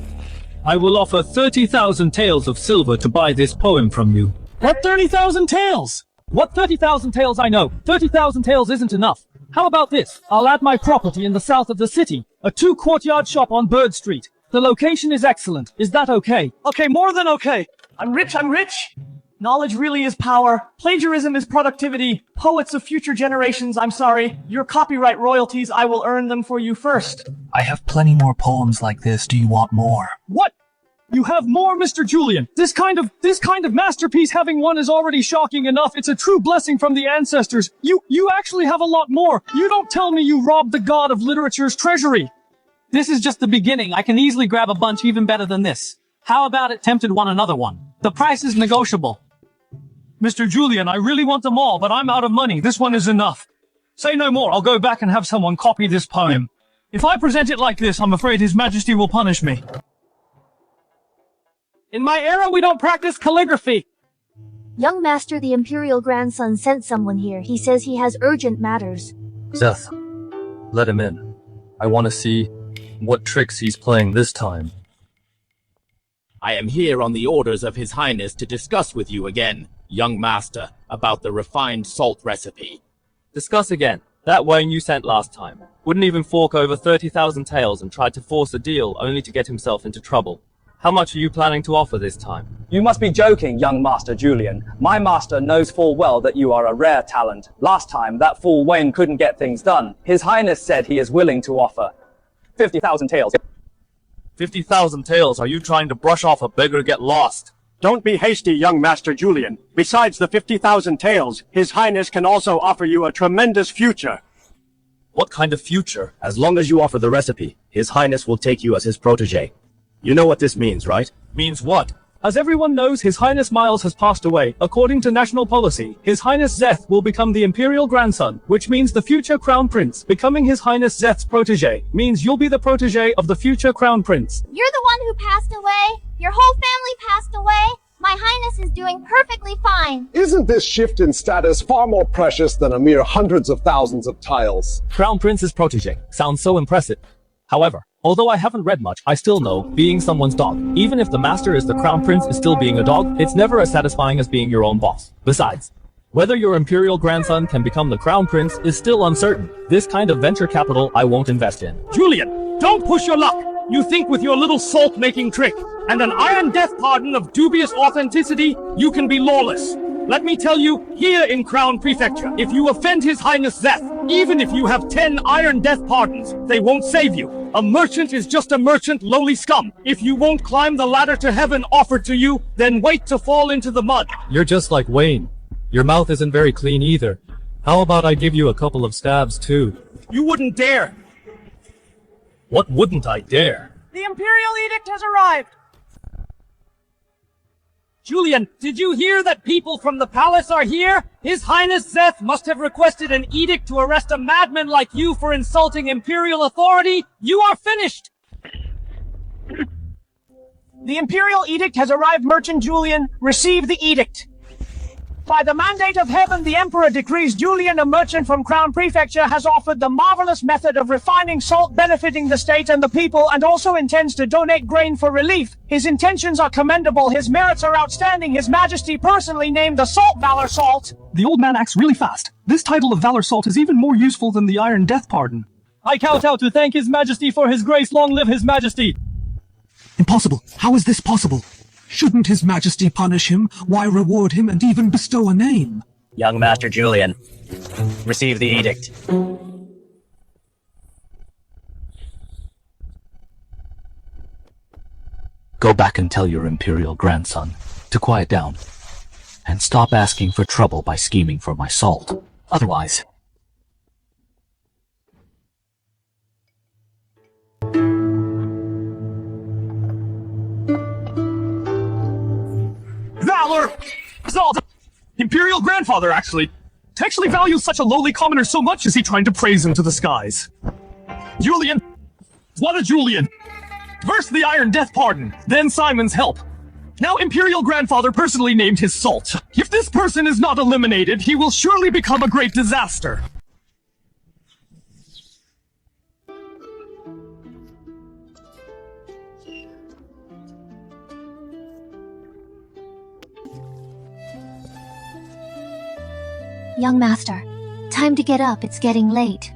I will offer 30,000 taels of silver to buy this poem from you. What 30,000 taels? What 30,000 taels I know? 30,000 taels isn't enough. How about this? I'll add my property in the south of the city. A 2-courtyard shop on Bird Street. The location is excellent. Is that okay? Okay, more than okay. I'm rich. Knowledge really is power. Plagiarism is productivity. Poets of future generations, I'm sorry. Your copyright royalties, I will earn them for you first. I have plenty more poems like this. Do you want more? What? You have more, Mr. Julian. This kind of masterpiece, having one is already shocking enough. It's a true blessing from the ancestors. You actually have a lot more. You don't tell me you robbed the god of literature's treasury. This is just the beginning. I can easily grab a bunch even better than this. How about it tempted one another one? The price is negotiable. Mr. Julian, I really want them all, but I'm out of money. This one is enough. Say no more. I'll go back and have someone copy this poem. If I present it like this, I'm afraid His Majesty will punish me. In my era, we don't practice calligraphy. Young master, the imperial grandson sent someone here. He says he has urgent matters. Zeth, let him in. I want to see what tricks he's playing this time. I am here on the orders of His Highness to discuss with you again, young master, about the refined salt recipe. Discuss again. That Wayne you sent last time wouldn't even fork over 30,000 taels and tried to force a deal only to get himself into trouble. How much are you planning to offer this time? You must be joking, young Master Julian. My master knows full well that you are a rare talent. Last time, that fool Wayne couldn't get things done. His Highness said he is willing to offer 50,000 taels. 50,000 taels? Are you trying to brush off a beggar get lost? Don't be hasty, young Master Julian. Besides the 50,000 taels, His Highness can also offer you a tremendous future. What kind of future? As long as you offer the recipe, His Highness will take you as his protege. You know what this means, right? Means what? As everyone knows, His Highness Miles has passed away. According to national policy, His Highness Zeth will become the imperial grandson, which means the future crown prince. Becoming His Highness Zeth's protege means you'll be the protege of the future crown prince. You're the one who passed away. Your whole family passed away. My Highness is doing perfectly fine. Isn't this shift in status far more precious than a mere hundreds of thousands of tiles? Crown Prince's protege. Sounds so impressive. However, although I haven't read much, I still know being someone's dog, even if the master is the crown prince is still being a dog, it's never as satisfying as being your own boss. Besides, whether your imperial grandson can become the crown prince is still uncertain. This kind of venture capital I won't invest in. Julian, don't push your luck. You think with your little salt-making trick and an iron death pardon of dubious authenticity, you can be lawless. Let me tell you, here in Crown Prefecture, if you offend His Highness Zeth, even if you have 10 iron death pardons, they won't save you. A merchant is just a merchant, lowly scum. If you won't climb the ladder to heaven offered to you, then wait to fall into the mud. You're just like Wayne. Your mouth isn't very clean either. How about I give you a couple of stabs too? You wouldn't dare. What wouldn't I dare? The imperial edict has arrived. Julian, did you hear that people from the palace are here? His Highness Zeth must have requested an edict to arrest a madman like you for insulting imperial authority. You are finished! The imperial edict has arrived, Merchant Julian. Receive the edict. By the mandate of heaven, the Emperor decrees Julian, a merchant from Crown Prefecture, has offered the marvelous method of refining salt benefiting the state and the people, and also intends to donate grain for relief. His intentions are commendable, his merits are outstanding. His Majesty personally named the salt Valor Salt. The old man acts really fast. This title of Valor Salt is even more useful than the Iron Death Pardon. I kowtow to thank His Majesty for his grace. Long live His Majesty! Impossible. How is this possible? Shouldn't His Majesty punish him? Why reward him and even bestow a name? Young Master Julian, receive the edict. Go back and tell your imperial grandson to quiet down and stop asking for trouble by scheming for my salt. Otherwise... Valor! Salt! Imperial grandfather, actually. To actually value such a lowly commoner so much is he trying to praise him to the skies. Julian! What a Julian! First the Iron Death Pardon, then Simon's help. Now Imperial grandfather personally named his salt. If this person is not eliminated, he will surely become a great disaster. Young master, time to get up, it's getting late.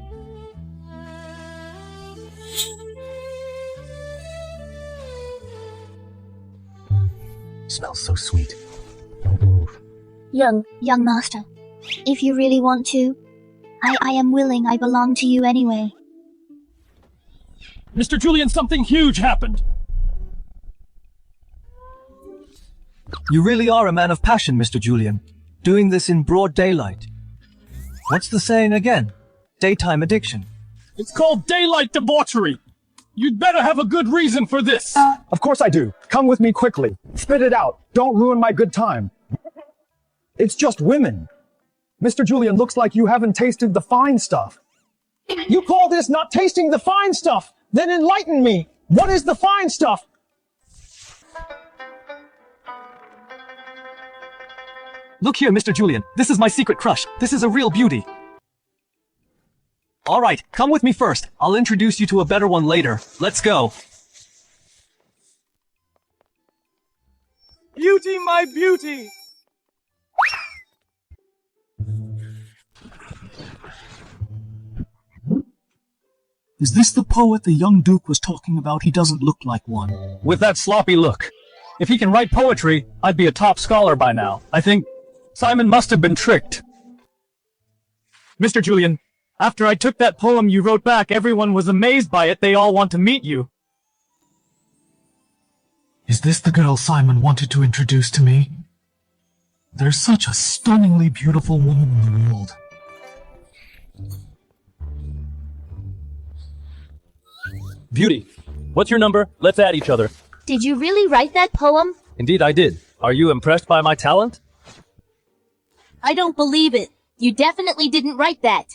Smells so sweet. Don't move. Young master, if you really want to, I am willing, I belong to you anyway. Mr. Julian, something huge happened. You really are a man of passion, Mr. Julian. Doing this in broad daylight. What's the saying again? Daytime addiction. It's called daylight debauchery. You'd better have a good reason for this. Of course I do. Come with me quickly. Spit it out. Don't ruin my good time. It's just women. Mr. Julian, looks like you haven't tasted the fine stuff. You call this not tasting the fine stuff? Then enlighten me. What is the fine stuff? Look here, Mr. Julian. This is my secret crush. This is a real beauty. Alright, come with me first. I'll introduce you to a better one later. Let's go. Beauty, my beauty! Is this the poet the young Duke was talking about? He doesn't look like one. With that sloppy look. If he can write poetry, I'd be a top scholar by now. I think Simon must have been tricked. Mr. Julian, after I took that poem you wrote back, everyone was amazed by it. They all want to meet you. Is this the girl Simon wanted to introduce to me? There's such a stunningly beautiful woman in the world. Beauty, what's your number? Let's add each other. Did you really write that poem? Indeed I did. Are you impressed by my talent? I don't believe it. You definitely didn't write that.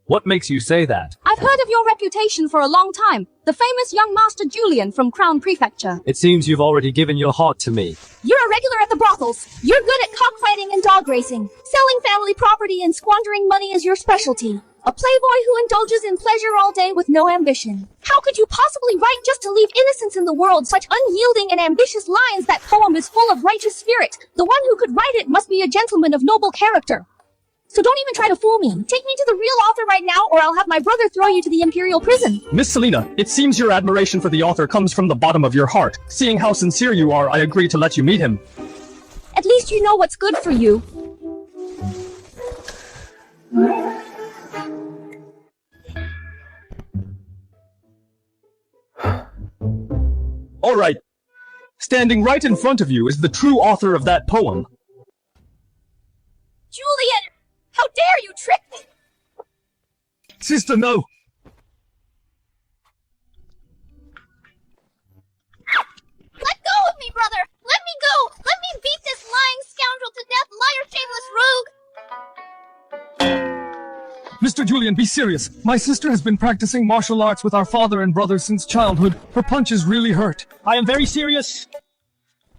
What makes you say that? I've heard of your reputation for a long time. The famous young Master Julian from Crown Prefecture. It seems you've already given your heart to me. You're a regular at the brothels. You're good at cockfighting and dog racing. Selling family property and squandering money is your specialty. A playboy who indulges in pleasure all day with no ambition. How could you possibly write just to leave innocence in the world such unyielding and ambitious lines? That poem is full of righteous spirit. The one who could write it must be a gentleman of noble character. So don't even try to fool me. Take me to the real author right now, or I'll have my brother throw you to the Imperial prison. Miss Selina, it seems your admiration for the author comes from the bottom of your heart. Seeing how sincere you are, I agree to let you meet him. At least you know what's good for you. All right. Standing right in front of you is the true author of that poem. Julian! How dare you trick me! Sister, no! Let go of me, brother! Let me go! Let me beat this lying scoundrel to death, liar, shameless rogue! Mr. Julian, be serious. My sister has been practicing martial arts with our father and brother since childhood. Her punches really hurt. I am very serious.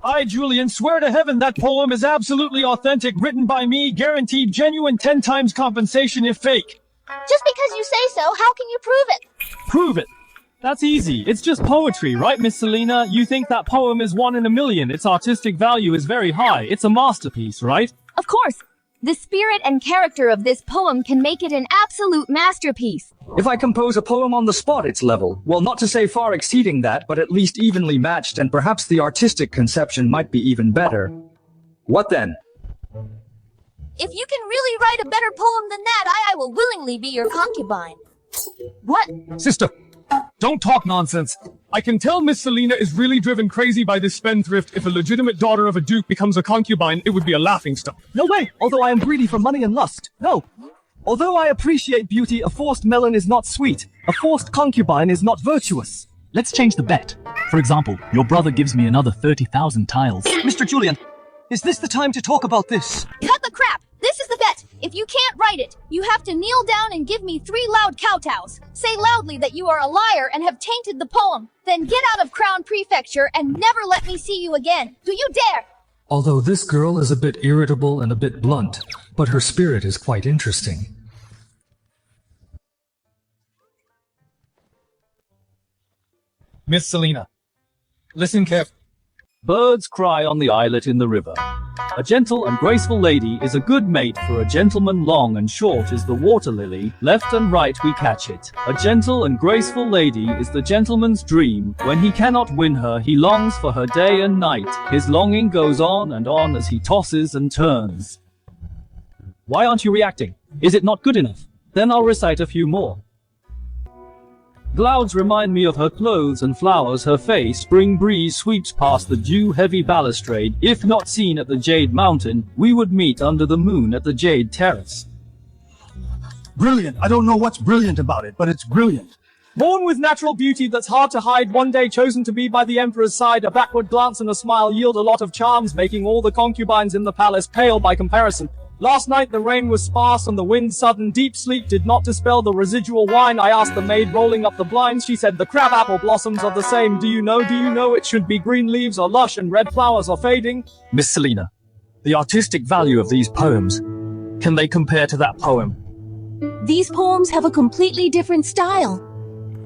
I, Julian, swear to heaven that poem is absolutely authentic, written by me, guaranteed genuine 10 times compensation if fake. Just because you say so, how can you prove it? Prove it. That's easy. It's just poetry, right, Miss Selina? You think that poem is 1 in a million. Its artistic value is very high. It's a masterpiece, right? Of course. The spirit and character of this poem can make it an absolute masterpiece. If I compose a poem on the spot, it's level. Well, not to say far exceeding that, but at least evenly matched, and perhaps the artistic conception might be even better. What then? If you can really write a better poem than that, I will willingly be your concubine. What? Sister, Don't talk nonsense. I can tell Miss Selina is really driven crazy by this spendthrift. If a legitimate daughter of a duke becomes a concubine, it would be a laughingstock. No way! Although I am greedy for money and lust. No! Although I appreciate beauty, a forced melon is not sweet. A forced concubine is not virtuous. Let's change the bet. For example, your brother gives me another 30,000 tiles. Mr. Julian, is this the time to talk about this? Cut the crap! This is the bet! If you can't write it, you have to kneel down and give me 3 loud kowtows. Say loudly that you are a liar and have tainted the poem. Then get out of Crown Prefecture and never let me see you again. Do you dare? Although this girl is a bit irritable and a bit blunt, but her spirit is quite interesting. Miss Selina, listen carefully. Birds cry on the islet in the river. A gentle and graceful lady is a good mate for a gentleman. Long and short is the water lily, left and right we catch it. A gentle and graceful lady is the gentleman's dream. When he cannot win her, he longs for her day and night. His longing goes on and on as he tosses and turns. Why aren't you reacting? Is it not good enough? Then I'll recite a few more. Clouds remind me of her clothes and flowers her face. Spring breeze sweeps past the dew-heavy balustrade. If not seen at the Jade Mountain, we would meet under the moon at the Jade Terrace. Brilliant. I don't know what's brilliant about it, but it's brilliant. Born with natural beauty that's hard to hide, one day chosen to be by the emperor's side, a backward glance and a smile yield a lot of charms, making all the concubines in the palace pale by comparison. Last night the rain was sparse and the wind sudden. Deep sleep did not dispel the residual wine. I asked the maid rolling up the blinds. She said the crabapple blossoms are the same. Do you know it should be green leaves are lush and red flowers are fading? Miss Selina, the artistic value of these poems, can they compare to that poem? These poems have a completely different style,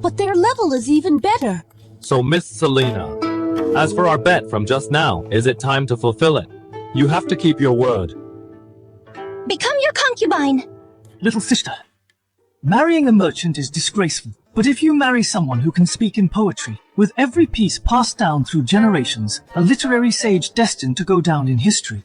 but their level is even better. So Miss Selina, as for our bet from just now, is it time to fulfill it? You have to keep your word. Become your concubine. Little sister, marrying a merchant is disgraceful. But if you marry someone who can speak in poetry, with every piece passed down through generations, a literary sage destined to go down in history,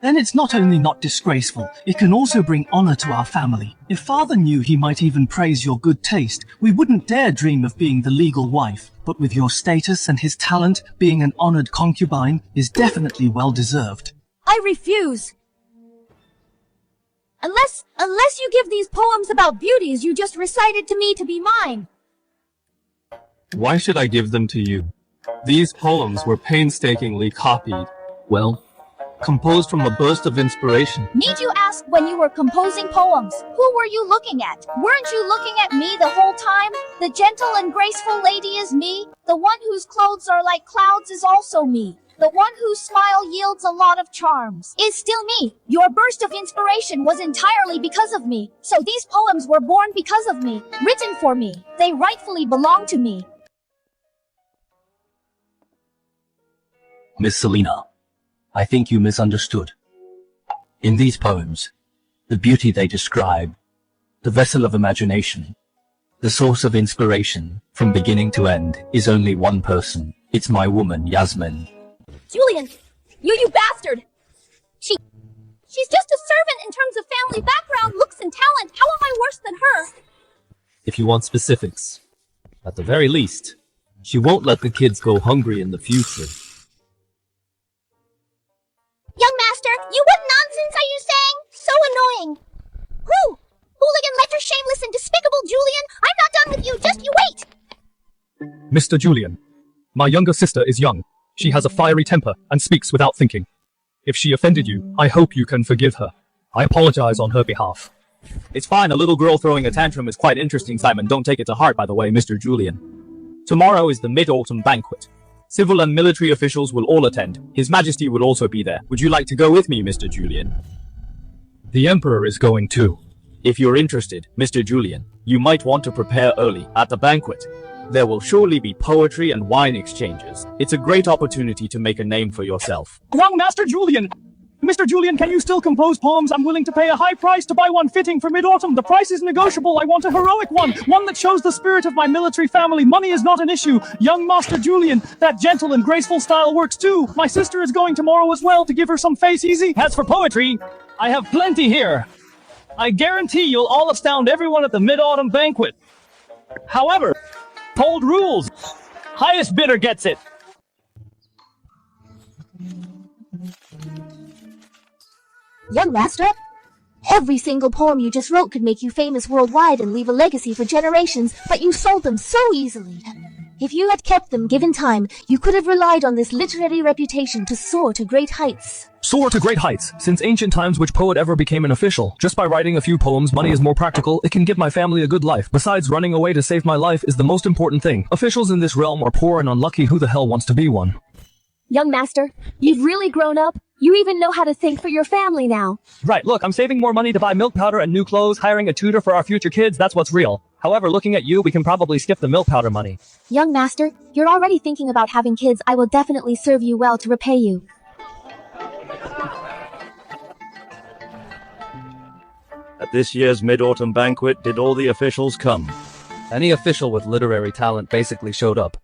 then it's not only not disgraceful, it can also bring honor to our family. If father knew, he might even praise your good taste. We wouldn't dare dream of being the legal wife. But with your status and his talent, being an honored concubine is definitely well deserved. I refuse. Unless you give these poems about beauties you just recited to me to be mine. Why should I give them to you? These poems were painstakingly copied. Well, composed from a burst of inspiration. Need you ask when you were composing poems? Who were you looking at? Weren't you looking at me the whole time? The gentle and graceful lady is me. The one whose clothes are like clouds is also me. The one whose smile yields a lot of charms is still me. Your burst of inspiration was entirely because of me. So these poems were born because of me, written for me. They rightfully belong to me. Miss Selina, I think you misunderstood. In these poems, the beauty they describe, the vessel of imagination, the source of inspiration, from beginning to end, is only one person. It's my woman, Yasmin. Julian, you bastard! She's just a servant in terms of family background, looks and talent. How am I worse than her? If you want specifics, at the very least, she won't let the kids go hungry in the future. Young master, what nonsense are you saying? So annoying. Who? Hooligan, letter, shameless, and despicable Julian. I'm not done with you, just you wait. Mr. Julian, my younger sister is young. She has a fiery temper and speaks without thinking. If she offended you, I hope you can forgive her. I apologize on her behalf. It's fine, a little girl throwing a tantrum is quite interesting, Simon. Don't take it to heart, by the way, Mr. Julian. Tomorrow is the Mid-Autumn Banquet. Civil and military officials will all attend. His Majesty will also be there. Would you like to go with me, Mr. Julian? The Emperor is going too. If you're interested, Mr. Julian, you might want to prepare early. At the banquet, there will surely be poetry and wine exchanges. It's a great opportunity to make a name for yourself. Young Master Julian! Mr. Julian, can you still compose poems? I'm willing to pay a high price to buy one fitting for Mid-Autumn. The price is negotiable. I want a heroic one that shows the spirit of my military family. Money is not an issue. Young Master Julian, that gentle and graceful style works too. My sister is going tomorrow as well to give her some face easy. As for poetry, I have plenty here. I guarantee you'll all astound everyone at the Mid-Autumn Banquet. However, Cold rules. Highest bidder gets it. Young master, every single poem you just wrote could make you famous worldwide and leave a legacy for generations, but you sold them so easily. If you had kept them given time, you could have relied on this literary reputation to soar to great heights. Soar to great heights. Since ancient times, which poet ever became an official? Just by writing a few poems, money is more practical. It can give my family a good life. Besides, running away to save my life is the most important thing. Officials in this realm are poor and unlucky. Who the hell wants to be one? Young master, you've really grown up. You even know how to think for your family now. Right, look, I'm saving more money to buy milk powder and new clothes, hiring a tutor for our future kids, that's what's real. However, looking at you, we can probably skip the milk powder money. Young master, you're already thinking about having kids. I will definitely serve you well to repay you. At this year's Mid-Autumn Banquet, did all the officials come? Any official with literary talent basically showed up.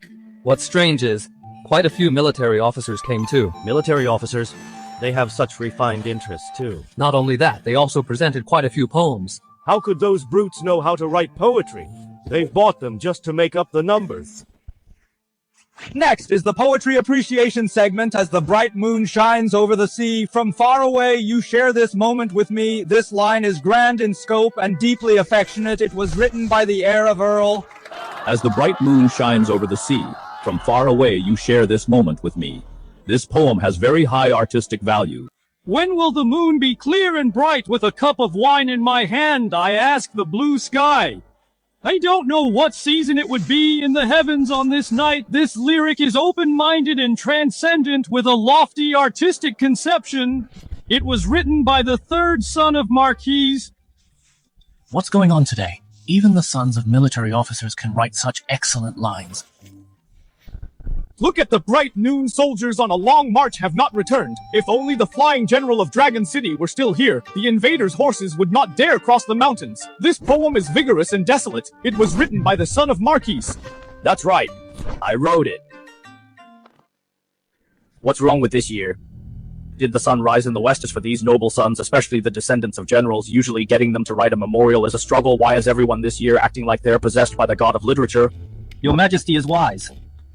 What's strange is, quite a few military officers came too. Military officers? They have such refined interests too. Not only that, they also presented quite a few poems. How could those brutes know how to write poetry? They've bought them just to make up the numbers. Next is the poetry appreciation segment. As the bright moon shines over the sea, from far away you share this moment with me. This line is grand in scope and deeply affectionate. It was written by the heir of Earl. As the bright moon shines over the sea, from far away you share this moment with me. This poem has very high artistic value. When will the moon be clear and bright with a cup of wine in my hand? I ask the blue sky. I don't know what season it would be in the heavens on this night. This lyric is open-minded and transcendent with a lofty artistic conception. It was written by the third son of Marquis. What's going on today? Even the sons of military officers can write such excellent lines. Look at the bright noon soldiers on a long march have not returned. If only the flying general of Dragon City were still here, the invaders' horses would not dare cross the mountains. This poem is vigorous and desolate. It was written by the son of Marquis. That's right. I wrote it. What's wrong with this year? Did the sun rise in the west? As for these noble sons, especially the descendants of generals, usually getting them to write a memorial is a struggle. Why is everyone this year acting like they're possessed by the god of literature? Your Majesty is wise.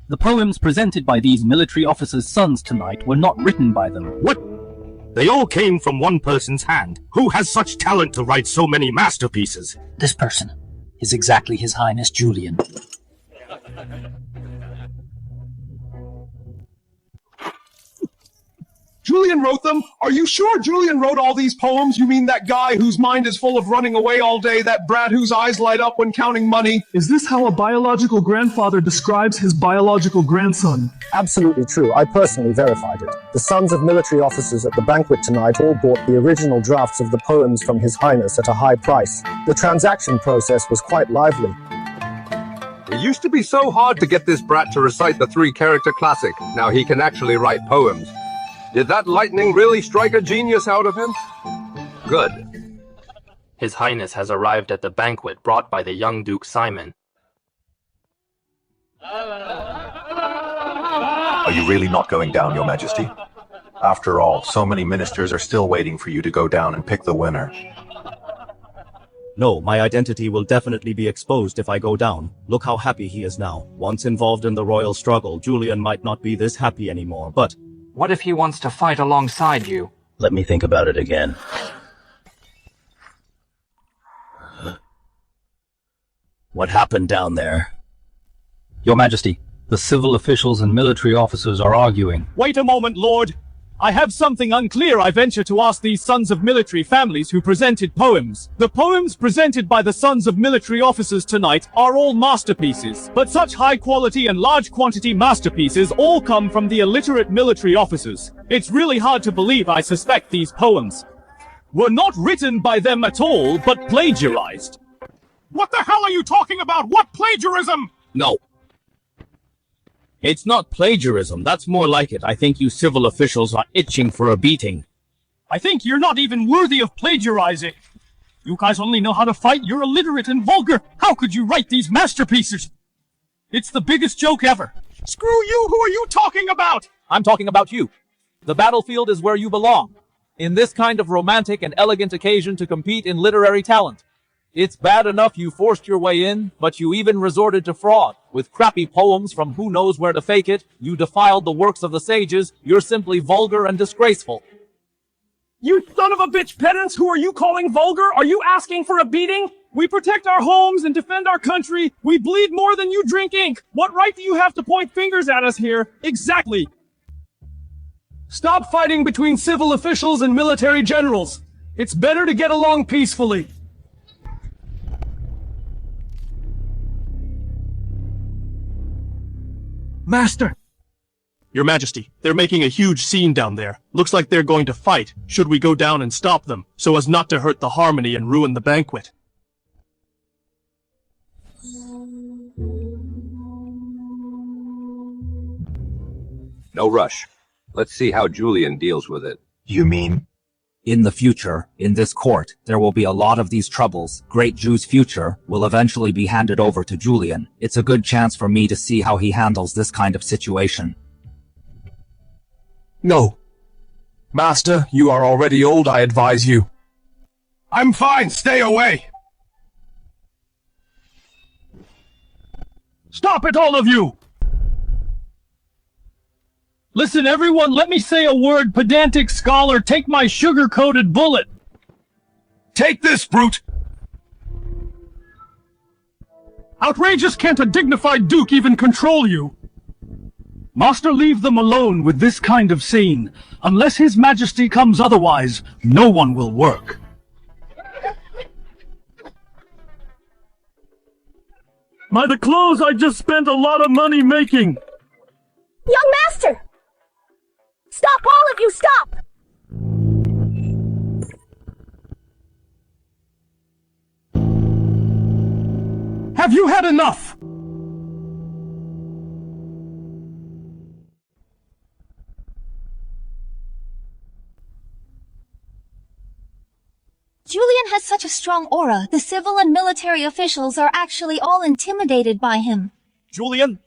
The poems presented by these military officers' sons tonight were not written by them. What? They all came from one person's hand. Who has such talent to write so many masterpieces? This person is exactly His Highness Julian. Julian wrote them? Are you sure Julian wrote all these poems? You mean that guy whose mind is full of running away all day, that brat whose eyes light up when counting money? Is this how a biological grandfather describes his biological grandson? Absolutely true. I personally verified it. The sons of military officers at the banquet tonight all bought the original drafts of the poems from His Highness at a high price. The transaction process was quite lively. It used to be so hard to get this brat to recite the three-character classic. Now he can actually write poems. Did that lightning really strike a genius out of him? Good. His Highness has arrived at the banquet brought by the young Duke Simon. Are you really not going down, Your Majesty? After all, so many ministers are still waiting for you to go down and pick the winner. No, my identity will definitely be exposed if I go down. Look how happy he is now. Once involved in the royal struggle, Julian might not be this happy anymore, but... What if he wants to fight alongside you? Let me think about it again. What happened down there? Your Majesty, the civil officials and military officers are arguing. Wait a moment, Lord. I have something unclear I venture to ask these sons of military families who presented poems. The poems presented by the sons of military officers tonight are all masterpieces, but such high quality and large quantity masterpieces all come from the illiterate military officers. It's really hard to believe I suspect these poems were not written by them at all, but plagiarized. What the hell are you talking about? What plagiarism? No. It's not plagiarism, that's more like it. I think you civil officials are itching for a beating. I think you're not even worthy of plagiarizing. You guys only know how to fight, you're illiterate and vulgar. How could you write these masterpieces? It's the biggest joke ever. Screw you, who are you talking about? I'm talking about you. The battlefield is where you belong. In this kind of romantic and elegant occasion to compete in literary talent. It's bad enough you forced your way in, but you even resorted to fraud. With crappy poems from who knows where to fake it, you defiled the works of the sages. You're simply vulgar and disgraceful. You son of a bitch pedants! Who are you calling vulgar? Are you asking for a beating? We protect our homes and defend our country. We bleed more than you drink ink. What right do you have to point fingers at us here? Exactly. Stop fighting between civil officials and military generals. It's better to get along peacefully. Master! Your Majesty, they're making a huge scene down there. Looks like they're going to fight. Should we go down and stop them, so as not to hurt the harmony and ruin the banquet? No rush. Let's see how Julian deals with it. You mean? In the future, in this court, there will be a lot of these troubles. Great Jew's future will eventually be handed over to Julian. It's a good chance for me to see how he handles this kind of situation. No. Master, you are already old, I advise you. I'm fine, stay away! Stop it, all of you! Listen, everyone, let me say a word. Pedantic scholar, take my sugar-coated bullet. Take this, brute! Outrageous, can't a dignified duke even control you? Master, leave them alone with this kind of scene. Unless His Majesty comes otherwise, no one will work. By the clothes I just spent a lot of money making. Young master! Stop, all of you, stop! Have you had enough? Julian has such a strong aura. The civil and military officials are actually all intimidated by him. Julian?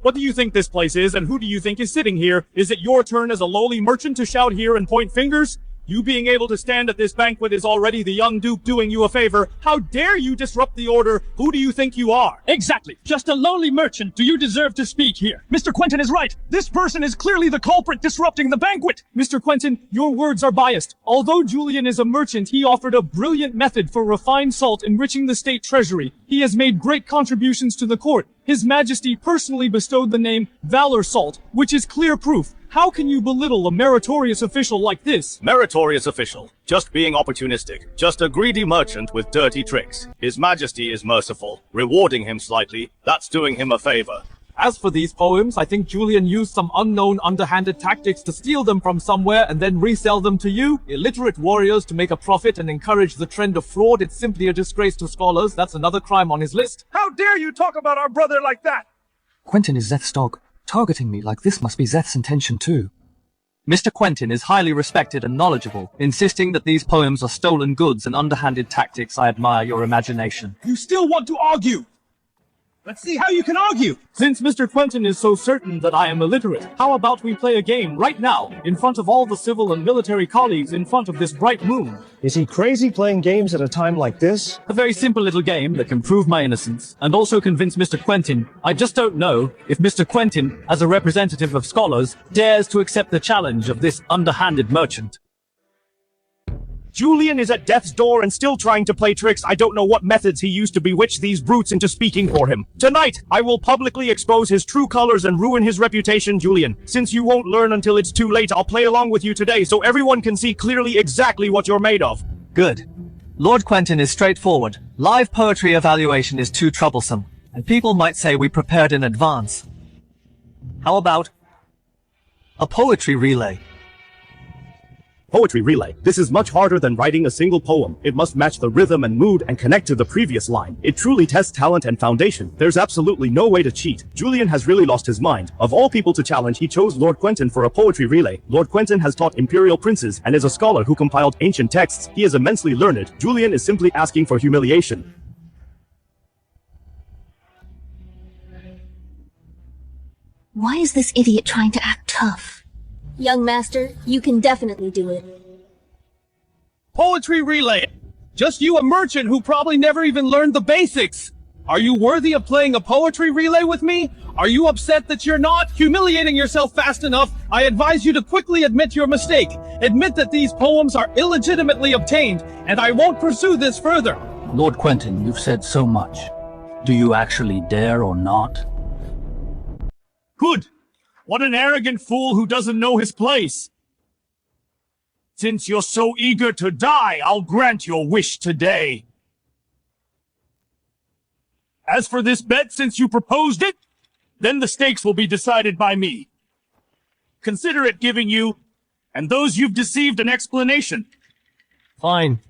What do you think this place is, and who do you think is sitting here? Is it your turn as a lowly merchant to shout here and point fingers? You being able to stand at this banquet is already the young duke doing you a favor. How dare you disrupt the order? Who do you think you are? Exactly. Just a lowly merchant. Do you deserve to speak here? Mr. Quentin is right. This person is clearly the culprit disrupting the banquet. Mr. Quentin, your words are biased. Although Julian is a merchant, he offered a brilliant method for refined salt enriching the state treasury. He has made great contributions to the court. His Majesty personally bestowed the name Valor Salt, which is clear proof. How can you belittle a meritorious official like this? Meritorious official. Just being opportunistic. Just a greedy merchant with dirty tricks. His Majesty is merciful. Rewarding him slightly, that's doing him a favor. As for these poems, I think Julian used some unknown underhanded tactics to steal them from somewhere and then resell them to you, illiterate warriors, to make a profit and encourage the trend of fraud. It's simply a disgrace to scholars. That's another crime on his list. How dare you talk about our brother like that? Quentin is Zeth's dog. Targeting me like this must be Zeth's intention too. Mr. Quentin is highly respected and knowledgeable. Insisting that these poems are stolen goods and underhanded tactics, I admire your imagination. You still want to argue? Let's see how you can argue. Since Mr. Quentin is so certain that I am illiterate, how about we play a game right now, in front of all the civil and military colleagues, in front of this bright moon? Is he crazy playing games at a time like this? A very simple little game that can prove my innocence, and also convince Mr. Quentin. I just don't know if Mr. Quentin, as a representative of scholars, dares to accept the challenge of this underhanded merchant. Julian is at death's door and still trying to play tricks. I don't know what methods he used to bewitch these brutes into speaking for him. Tonight, I will publicly expose his true colors and ruin his reputation, Julian. Since you won't learn until it's too late, I'll play along with you today so everyone can see clearly exactly what you're made of. Good. Lord Quentin is straightforward. Live poetry evaluation is too troublesome, and people might say we prepared in advance. How about a poetry relay? Poetry relay. This is much harder than writing a single poem. It must match the rhythm and mood and connect to the previous line. It truly tests talent and foundation. There's absolutely no way to cheat. Julian has really lost his mind. Of all people to challenge, he chose Lord Quentin for a poetry relay. Lord Quentin has taught imperial princes and is a scholar who compiled ancient texts. He is immensely learned. Julian is simply asking for humiliation. Why is this idiot trying to act tough? Young master, you can definitely do it. Poetry relay. Just you, a merchant who probably never even learned the basics. Are you worthy of playing a poetry relay with me? Are you upset that you're not humiliating yourself fast enough? I advise you to quickly admit your mistake. Admit that these poems are illegitimately obtained, and I won't pursue this further. Lord Quentin, you've said so much. Do you actually dare or not? Good. What an arrogant fool who doesn't know his place. Since you're so eager to die, I'll grant your wish today. As for this bet, since you proposed it, then the stakes will be decided by me. Consider it giving you, and those you've deceived, an explanation. Fine.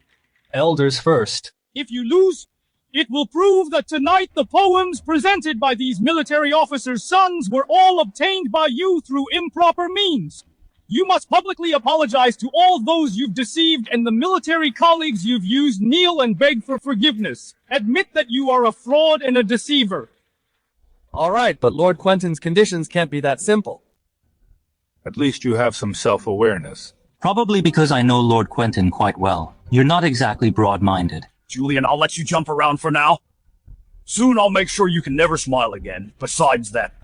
Elders first. If you lose, it will prove that tonight the poems presented by these military officers' sons were all obtained by you through improper means. You must publicly apologize to all those you've deceived, and the military colleagues you've used kneel and beg for forgiveness. Admit that you are a fraud and a deceiver. All right, but Lord Quentin's conditions can't be that simple. At least you have some self-awareness. Probably because I know Lord Quentin quite well. You're not exactly broad-minded. Julian, I'll let you jump around for now. Soon I'll make sure you can never smile again. Besides that,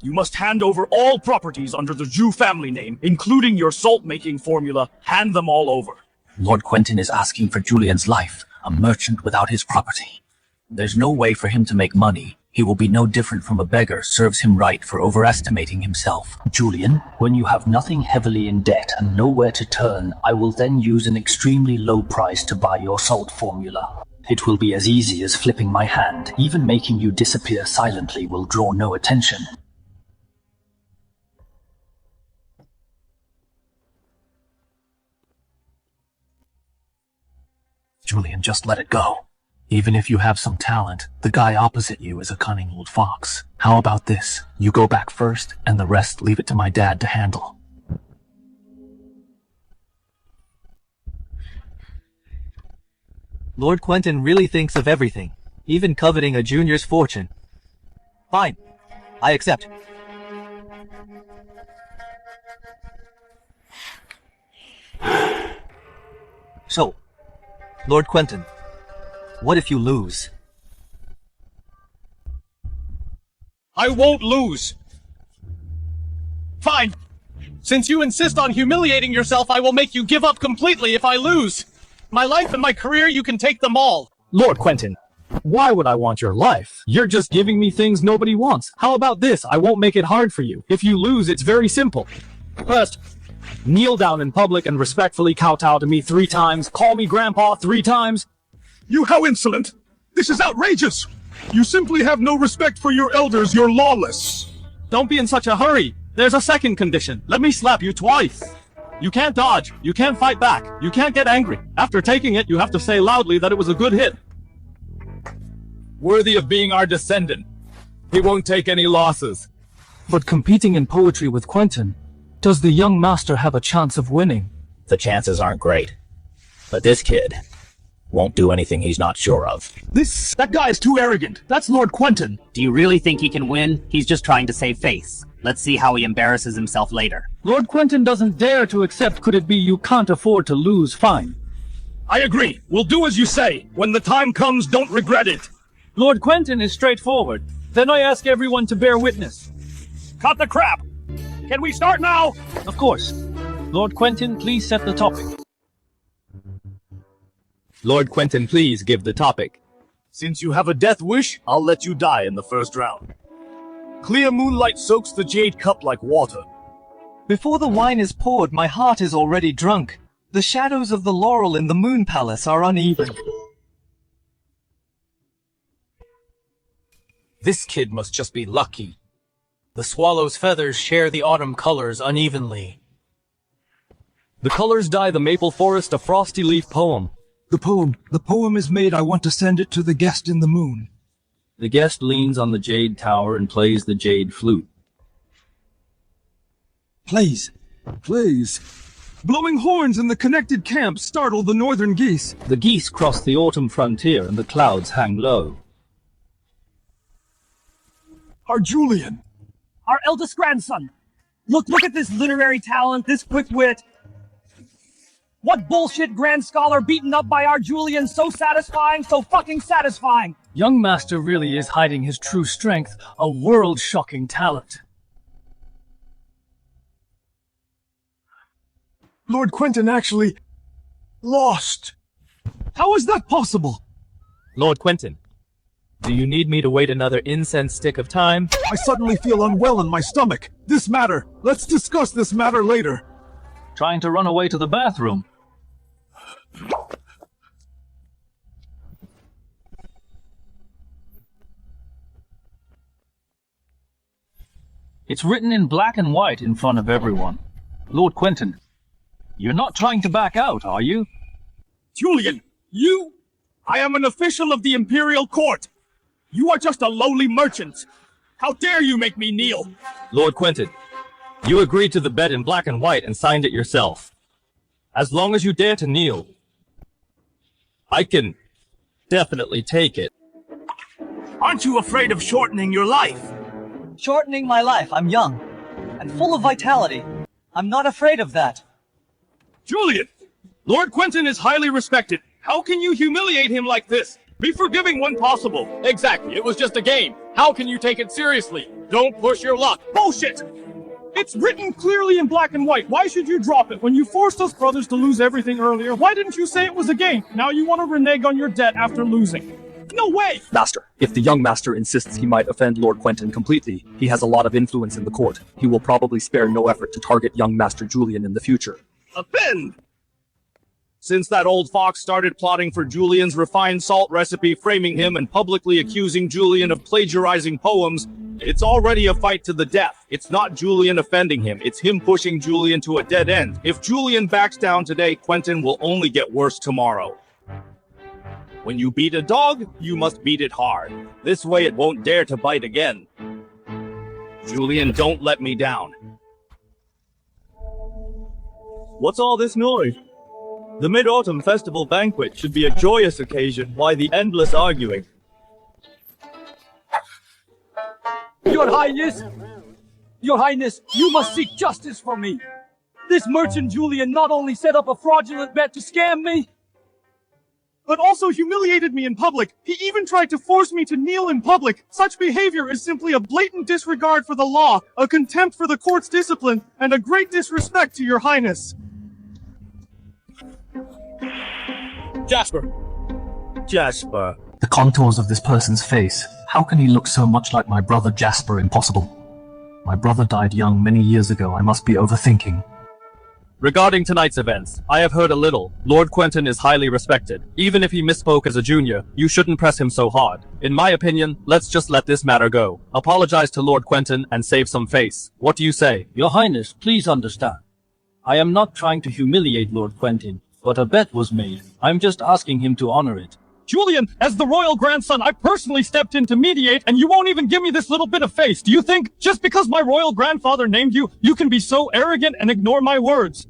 you must hand over all properties under the Jew family name, including your salt-making formula. Hand them all over. Lord Quentin is asking for Julian's life, a merchant without his property. There's no way for him to make money. He will be no different from a beggar. Serves him right for overestimating himself. Julian, when you have nothing heavily in debt and nowhere to turn, I will then use an extremely low price to buy your salt formula. It will be as easy as flipping my hand. Even making you disappear silently will draw no attention. Julian, just let it go. Even if you have some talent, the guy opposite you is a cunning old fox. How about this? You go back first, and the rest leave it to my dad to handle. Lord Quentin really thinks of everything, even coveting a junior's fortune. Fine. I accept. So, Lord Quentin, what if you lose? I won't lose. Fine. Since you insist on humiliating yourself, I will make you give up completely if I lose. My life and my career, you can take them all. Lord Quentin, why would I want your life? You're just giving me things nobody wants. How about this? I won't make it hard for you. If you lose, it's very simple. First, kneel down in public and respectfully kowtow to me 3 times. Call me Grandpa 3 times. How insolent! This is outrageous! You simply have no respect for your elders. You're lawless. Don't be in such a hurry. There's a second condition. Let me slap you twice. You can't dodge. You can't fight back. You can't get angry. After taking it, you have to say loudly that it was a good hit. Worthy of being our descendant. He won't take any losses. But competing in poetry with Quentin, does the young master have a chance of winning? The chances aren't great. But this kid won't do anything he's not sure of. That guy is too arrogant. That's Lord Quentin. Do you really think he can win? He's just trying to save face. Let's see how he embarrasses himself later. Lord Quentin doesn't dare to accept. Could it be you can't afford to lose? Fine. I agree. We'll do as you say. When the time comes, don't regret it. Lord Quentin is straightforward. Then I ask everyone to bear witness. Cut the crap! Can we start now? Of course. Lord Quentin, please set the topic. Lord Quentin, please give the topic. Since you have a death wish, I'll let you die in the first round. Clear moonlight soaks the jade cup like water. Before the wine is poured, my heart is already drunk. The shadows of the laurel in the moon palace are uneven. This kid must just be lucky. The swallow's feathers share the autumn colors unevenly. The colors dye the maple forest a frosty leaf poem. The poem is made. I want to send it to the guest in the moon. The guest leans on the jade tower and plays the jade flute. Plays. Blowing horns in the connected camp startle the northern geese. The geese cross the autumn frontier and the clouds hang low. Our Julian. Our eldest grandson. Look at this literary talent, this quick wit. What bullshit grand scholar beaten up by our Julian, so satisfying, so fucking satisfying! Young master really is hiding his true strength, a world-shocking talent. Lord Quentin actually lost. How is that possible? Lord Quentin, do you need me to wait another incense stick of time? I suddenly feel unwell in my stomach. Let's discuss this matter later. Trying to run away to the bathroom. It's written in black and white in front of everyone. Lord Quentin, you're not trying to back out, are you? Julian, I am an official of the Imperial Court. You are just a lowly merchant. How dare you make me kneel? Lord Quentin, you agreed to the bet in black and white and signed it yourself. As long as you dare to kneel, I can definitely take it. Aren't you afraid of shortening your life? Shortening my life, I'm young, and full of vitality. I'm not afraid of that. Julian, Lord Quentin is highly respected. How can you humiliate him like this? Be forgiving when possible. Exactly, it was just a game. How can you take it seriously? Don't push your luck. Bullshit! It's written clearly in black and white. Why should you drop it? When you forced us brothers to lose everything earlier, why didn't you say it was a game? Now you want to renege on your debt after losing. No way! Master, if the young master insists he might offend Lord Quentin completely, he has a lot of influence in the court. He will probably spare no effort to target young Master Julian in the future. Offend! Since that old fox started plotting for Julian's refined salt recipe, framing him and publicly accusing Julian of plagiarizing poems, it's already a fight to the death. It's not Julian offending him, it's him pushing Julian to a dead end. If Julian backs down today, Quentin will only get worse tomorrow. When you beat a dog, you must beat it hard. This way it won't dare to bite again. Julian, don't let me down. What's all this noise? The Mid-Autumn Festival banquet should be a joyous occasion. Why the endless arguing? Your Highness! Your Highness, you must seek justice for me! This merchant Julian not only set up a fraudulent bet to scam me, but also humiliated me in public. He even tried to force me to kneel in public. Such behavior is simply a blatant disregard for the law, a contempt for the court's discipline, and a great disrespect to your Highness. Jasper! The contours of this person's face. How can he look so much like my brother Jasper? Impossible. My brother died young many years ago. I must be overthinking. Regarding tonight's events, I have heard a little. Lord Quentin is highly respected. Even if he misspoke as a junior, you shouldn't press him so hard. In my opinion, let's just let this matter go. Apologize to Lord Quentin and save some face. What do you say? Your Highness, please understand. I am not trying to humiliate Lord Quentin, but a bet was made. I'm just asking him to honor it. Julian, as the royal grandson, I personally stepped in to mediate, and you won't even give me this little bit of face. Do you think, just because my royal grandfather named you, you can be so arrogant and ignore my words?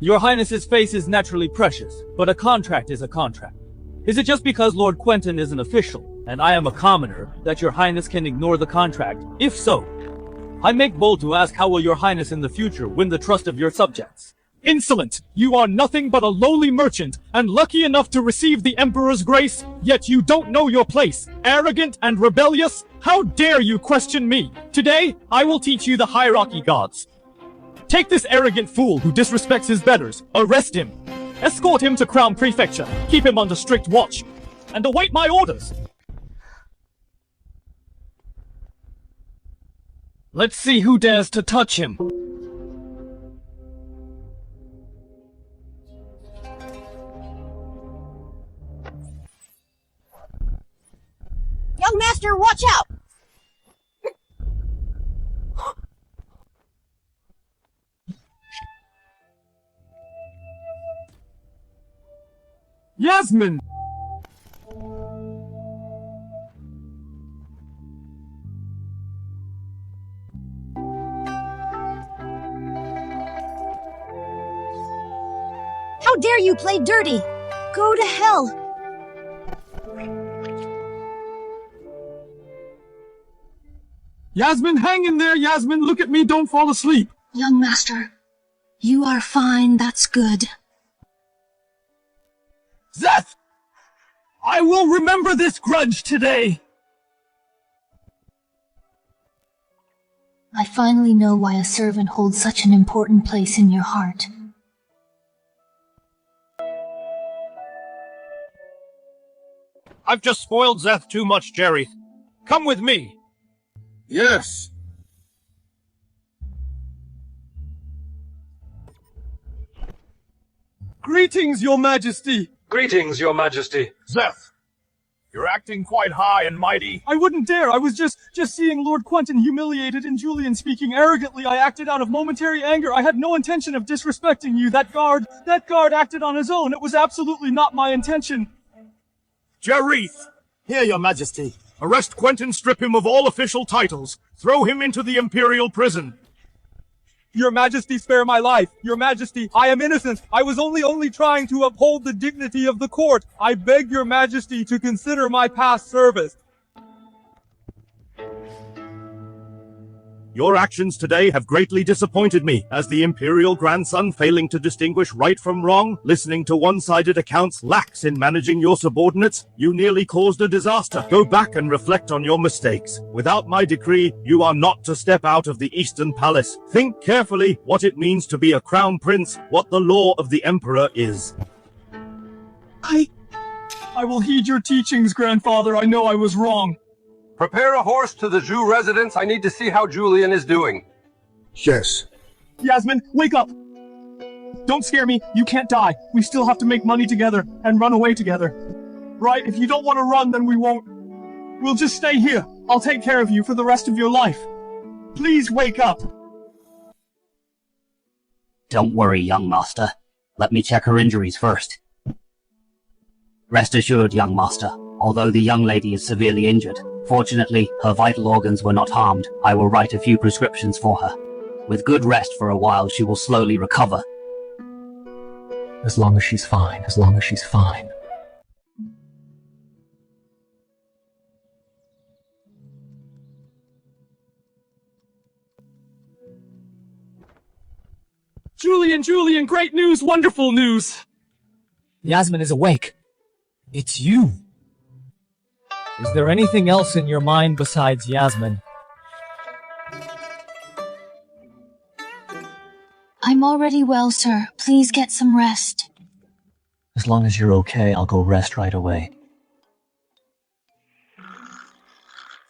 Your Highness's face is naturally precious, but a contract is a contract. Is it just because Lord Quentin is an official, and I am a commoner, that your Highness can ignore the contract? If so, I make bold to ask, how will your Highness in the future win the trust of your subjects? Insolent! You are nothing but a lowly merchant, and lucky enough to receive the Emperor's grace, yet you don't know your place. Arrogant and rebellious? How dare you question me? Today, I will teach you the hierarchy gods. Take this arrogant fool who disrespects his betters, arrest him, escort him to Crown Prefecture, keep him under strict watch, and await my orders. let's see who dares to touch him. Young master, watch out! Yasmin! How dare you play dirty? Go to hell! Yasmin, hang in there, Yasmin! Look at me, don't fall asleep! Young master, you are fine, that's good. Zeth! I will remember this grudge today! I finally know why a servant holds such an important place in your heart. I've just spoiled Zeth too much, Jerry. Come with me. Yes. Greetings, your majesty! Greetings, your majesty. Zeth, you're acting quite high and mighty. I wouldn't dare. I was just seeing Lord Quentin humiliated and Julian speaking arrogantly. I acted out of momentary anger. I had no intention of disrespecting you. That guard acted on his own. It was absolutely not my intention. Jareth! Here, your majesty. Arrest Quentin, strip him of all official titles. Throw him into the Imperial prison. Your majesty, spare my life. Your majesty, I am innocent. I was only trying to uphold the dignity of the court. I beg your majesty to consider my past service. Your actions today have greatly disappointed me, as the Imperial grandson failing to distinguish right from wrong, listening to one-sided accounts, lax in managing your subordinates. You nearly caused a disaster. Go back and reflect on your mistakes. Without my decree, you are not to step out of the Eastern Palace. Think carefully what it means to be a crown prince, what the law of the Emperor is. I will heed your teachings, grandfather. I know I was wrong. Prepare a horse to the Jew residence. I need to see how Julian is doing. Yes. Yasmin, wake up! Don't scare me. You can't die. We still have to make money together and run away together. Right? If you don't want to run, then we won't. We'll just stay here. I'll take care of you for the rest of your life. Please wake up. Don't worry, young master. Let me check her injuries first. Rest assured, young master, although the young lady is severely injured, fortunately, her vital organs were not harmed. I will write a few prescriptions for her. With good rest for a while, she will slowly recover. As long as she's fine, as long as she's fine. Julian, great news, wonderful news! Yasmin is awake. It's you. Is there anything else in your mind besides Yasmin? I'm already well, sir. Please get some rest. As long as you're okay, I'll go rest right away.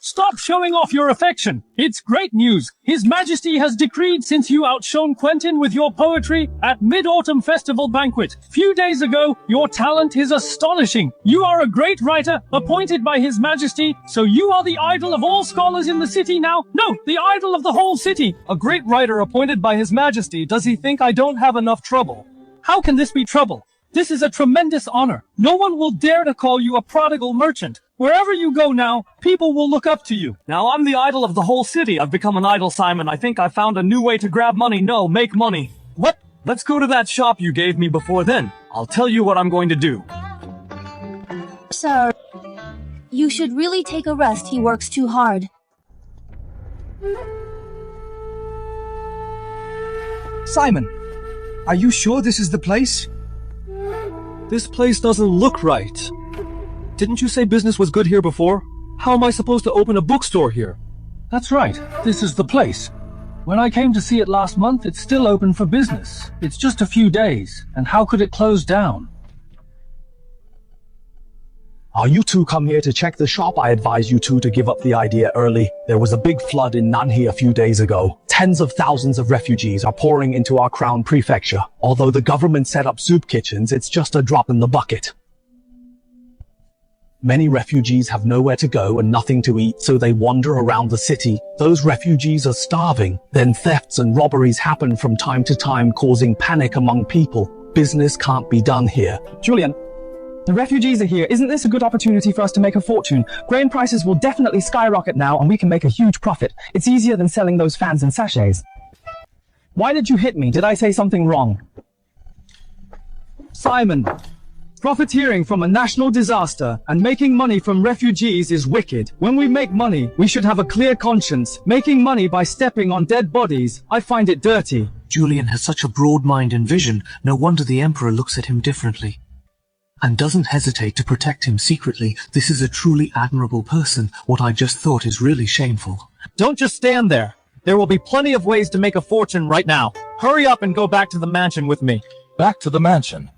Stop showing off your affection! It's great news! His Majesty has decreed, since you outshone Quentin with your poetry at Mid-Autumn Festival Banquet. Few days ago, your talent is astonishing. You are a great writer, appointed by His Majesty, so you are the idol of all scholars in the city now. No, the idol of the whole city. A great writer appointed by His Majesty. Does he think I don't have enough trouble? How can this be trouble? This is a tremendous honor. No one will dare to call you a prodigal merchant. Wherever you go now, people will look up to you. Now I'm the idol of the whole city. I've become an idol, Simon. I think I found a new way to grab money. No, make money. What? Let's go to that shop you gave me before then. I'll tell you what I'm going to do. Sir, you should really take a rest. He works too hard. Simon, are you sure this is the place? This place doesn't look right. Didn't you say business was good here before? How am I supposed to open a bookstore here? That's right. This is the place. When I came to see it last month, it's still open for business. It's just a few days. And how could it close down? You two come here to check the shop. I advise you two to give up the idea early. There was a big flood in Nanhi a few days ago. Tens of thousands of refugees are pouring into our crown prefecture. Although the government set up soup kitchens, it's just a drop in the bucket. Many refugees have nowhere to go and nothing to eat, so they wander around the city. Those refugees are starving. Then thefts and robberies happen from time to time, causing panic among people. Business can't be done here. Julian, the refugees are here. Isn't this a good opportunity for us to make a fortune? Grain prices will definitely skyrocket now, and we can make a huge profit. It's easier than selling those fans in sachets. Why did you hit me? Did I say something wrong? Simon, profiteering from a national disaster and making money from refugees is wicked. When we make money, we should have a clear conscience. Making money by stepping on dead bodies, I find it dirty. Julian has such a broad mind and vision. No wonder the Emperor looks at him differently. and doesn't hesitate to protect him secretly. This is a truly admirable person. What I just thought is really shameful. Don't just stand there. There will be plenty of ways to make a fortune right now. Hurry up and go back to the mansion with me. Back to the mansion?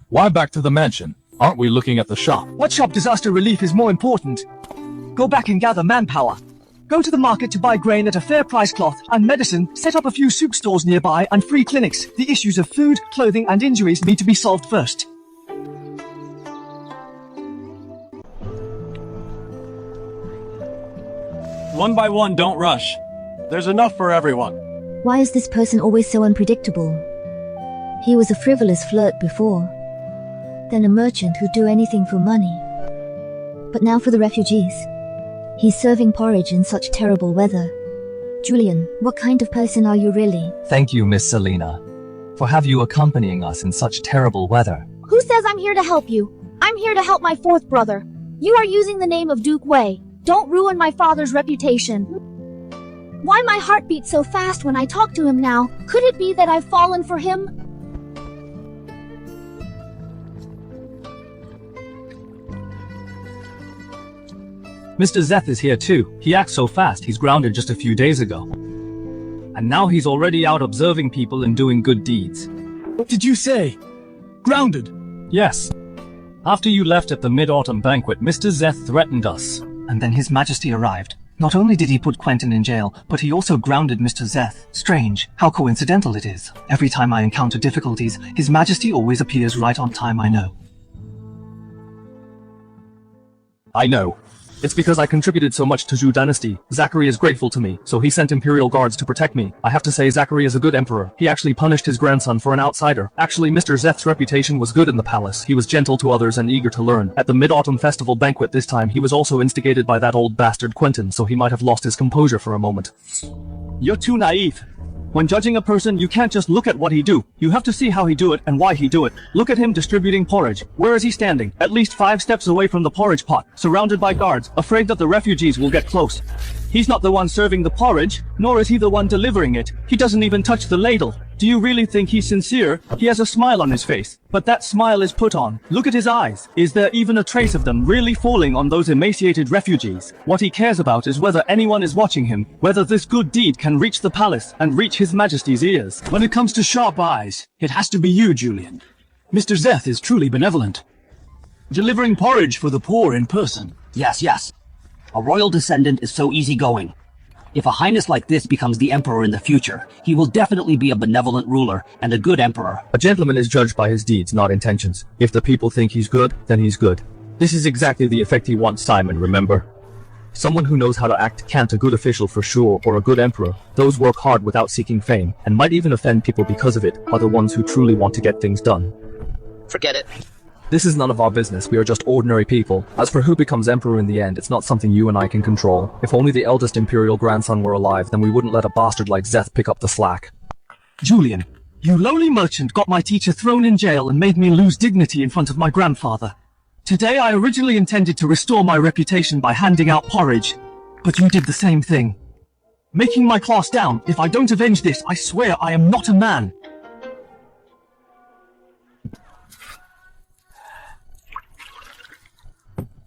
Why back to the mansion? Aren't we looking at the shop? What shop? Disaster relief is more important. Go back and gather manpower. Go to the market to buy grain at a fair price, cloth and medicine, set up a few soup stores nearby and free clinics. The issues of food, clothing and injuries need to be solved first. One by one, don't rush. There's enough for everyone. Why is this person always so unpredictable? He was a frivolous flirt before, then a merchant who'd do anything for money. But now for the refugees. He's serving porridge in such terrible weather. Julian, what kind of person are you really? Thank you, Miss Selena, for have you accompanying us in such terrible weather. Who says I'm here to help you? I'm here to help my fourth brother. You are using the name of Duke Wei. Don't ruin my father's reputation. Why my heart beats so fast when I talk to him now? Could it be that I've fallen for him? Mr. Zeth is here too. He acts so fast, he's grounded just a few days ago. And now he's already out observing people and doing good deeds. What did you say? Grounded? Yes. After you left at the Mid-Autumn banquet, Mr. Zeth threatened us. And then His Majesty arrived. Not only did he put Quentin in jail, but he also grounded Mr. Zeth. Strange, how coincidental it is. Every time I encounter difficulties, His Majesty always appears right on time, I know. I know. It's because I contributed so much to Zhou Dynasty. Zachary is grateful to me, so he sent Imperial Guards to protect me. I have to say Zachary is a good emperor. He actually punished his grandson for an outsider. Actually, Mr. Zeth's reputation was good in the palace. He was gentle to others and eager to learn. At the Mid-Autumn Festival banquet this time, he was also instigated by that old bastard Quentin, so he might have lost his composure for a moment. You're too naive. When judging a person, you can't just look at what he do. You have to see how he do it and why he do it. Look at him distributing porridge. Where is he standing? At least 5 steps away from the porridge pot, surrounded by guards, afraid that the refugees will get close. He's not the one serving the porridge, nor is he the one delivering it. He doesn't even touch the ladle. Do you really think he's sincere? He has a smile on his face, but that smile is put on. Look at his eyes. Is there even a trace of them really falling on those emaciated refugees? What he cares about is whether anyone is watching him, whether this good deed can reach the palace and reach His Majesty's ears. When it comes to sharp eyes, it has to be you, Julian. Mr. Zeth is truly benevolent. Delivering porridge for the poor in person. Yes, yes. A royal descendant is so easygoing. If a highness like this becomes the emperor in the future, he will definitely be a benevolent ruler and a good emperor. A gentleman is judged by his deeds, not intentions. If the people think he's good, then he's good. This is exactly the effect he wants, Simon, remember? Someone who knows how to act can't a good official for sure, or a good emperor. Those work hard without seeking fame, and might even offend people because of it, are the ones who truly want to get things done. Forget it. This is none of our business, we are just ordinary people. As for who becomes emperor in the end, it's not something you and I can control. If only the eldest imperial grandson were alive, then we wouldn't let a bastard like Zeth pick up the slack. Julian, you lowly merchant got my teacher thrown in jail and made me lose dignity in front of my grandfather. Today I originally intended to restore my reputation by handing out porridge, but you did the same thing. Making my class down. If I don't avenge this, I swear I am not a man.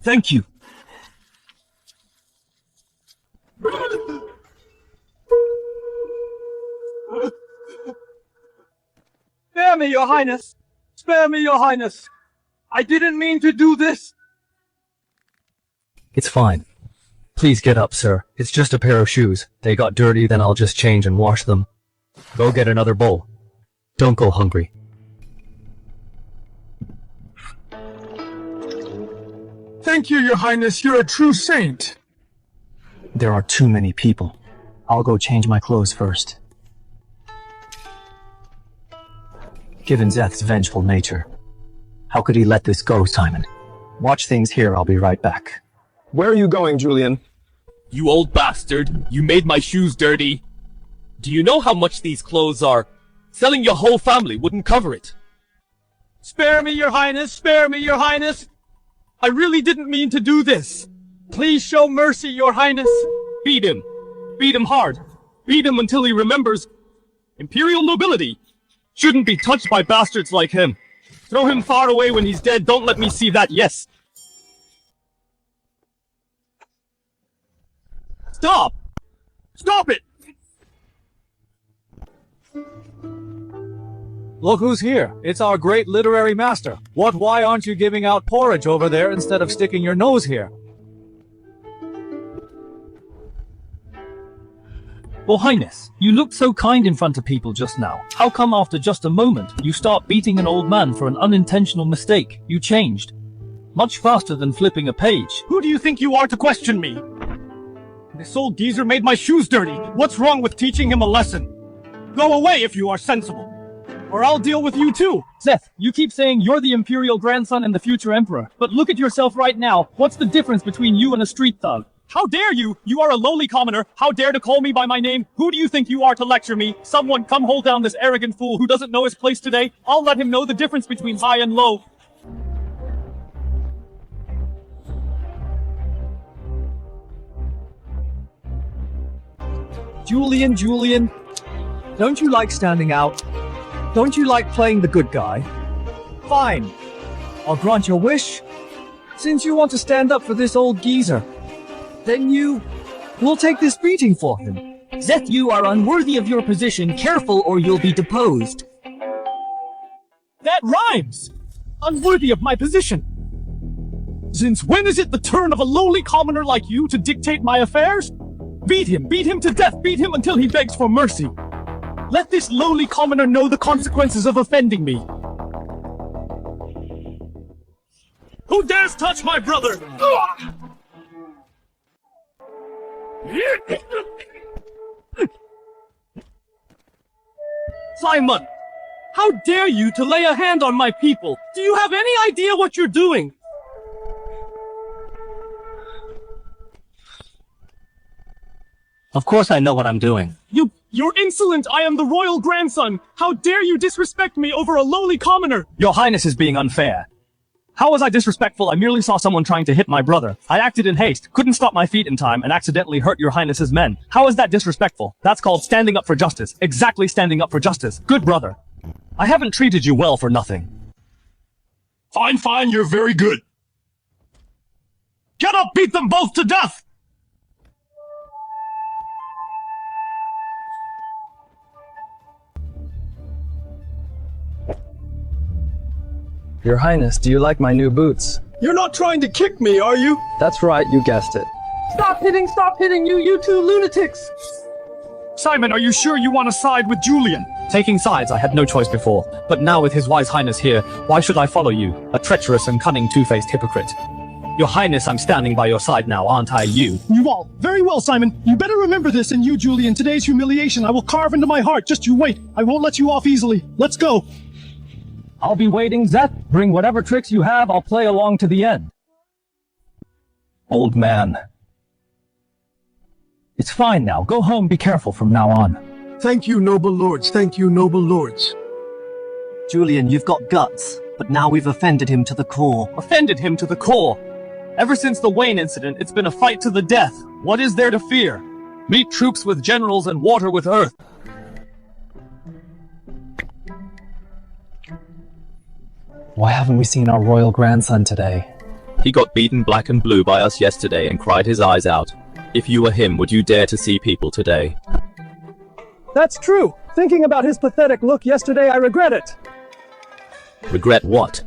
Thank you. Spare me, Your Highness! Spare me, Your Highness! I didn't mean to do this! It's fine. Please get up, sir. It's just a pair of shoes. They got dirty, then I'll just change and wash them. Go get another bowl. Don't go hungry. Thank you, Your Highness. You're a true saint. There are too many people. I'll go change my clothes first. Given Zeth's vengeful nature, how could he let this go, Simon? Watch things here, I'll be right back. Where are you going, Julian? You old bastard. You made my shoes dirty. Do you know how much these clothes are? Selling your whole family wouldn't cover it. Spare me, Your Highness! Spare me, Your Highness! I really didn't mean to do this. Please show mercy, Your Highness. Beat him. Beat him hard. Beat him until he remembers. Imperial nobility shouldn't be touched by bastards like him. Throw him far away when he's dead. Don't let me see that, yes. Stop! Stop it! Look who's here. It's our great literary master. Why aren't you giving out porridge over there instead of sticking your nose here? Your Highness, you looked so kind in front of people just now. How come after just a moment, you start beating an old man for an unintentional mistake? You changed. Much faster than flipping a page. Who do you think you are to question me? This old geezer made my shoes dirty. What's wrong with teaching him a lesson? Go away if you are sensible, or I'll deal with you too. Seth, you keep saying you're the imperial grandson and the future emperor, but look at yourself right now. What's the difference between you and a street thug? How dare you? You are a lowly commoner. How dare to call me by my name? Who do you think you are to lecture me? Someone come hold down this arrogant fool who doesn't know his place today. I'll let him know the difference between high and low. Julian, don't you like standing out? Don't you like playing the good guy? Fine. I'll grant your wish. Since you want to stand up for this old geezer, then we'll take this beating for him. Zeth, you are unworthy of your position. Careful or you'll be deposed. That rhymes! Unworthy of my position. Since when is it the turn of a lowly commoner like you to dictate my affairs? Beat him to death, beat him until he begs for mercy. Let this lowly commoner know the consequences of offending me. Who dares touch my brother? Simon, how dare you to lay a hand on my people? Do you have any idea what you're doing? Of course I know what I'm doing. You're insolent! I am the royal grandson! How dare you disrespect me over a lowly commoner? Your Highness is being unfair. How was I disrespectful? I merely saw someone trying to hit my brother. I acted in haste, couldn't stop my feet in time, and accidentally hurt your Highness's men. How is that disrespectful? That's called standing up for justice. Exactly standing up for justice. Good brother. I haven't treated you well for nothing. Fine, you're very good. Get up, beat them both to death! Your Highness, do you like my new boots? You're not trying to kick me, are you? That's right, you guessed it. Stop hitting, you two lunatics! Simon, are you sure you want to side with Julian? Taking sides, I had no choice before. But now with his wise highness here, why should I follow you? A treacherous and cunning two-faced hypocrite. Your Highness, I'm standing by your side now, aren't I, you? You all. Very well, Simon. You better remember this, and you, Julian, today's humiliation I will carve into my heart. Just you wait. I won't let you off easily. Let's go. I'll be waiting, Zeth. Bring whatever tricks you have, I'll play along to the end. Old man. It's fine now. Go home, be careful from now on. Thank you, noble lords. Thank you, noble lords. Julian, you've got guts, but now we've offended him to the core. Offended him to the core? Ever since the Wayne incident, it's been a fight to the death. What is there to fear? Meet troops with generals and water with earth. Why haven't we seen our royal grandson today? He got beaten black and blue by us yesterday and cried his eyes out. If you were him, would you dare to see people today? That's true. Thinking about his pathetic look yesterday, I regret it. Regret what?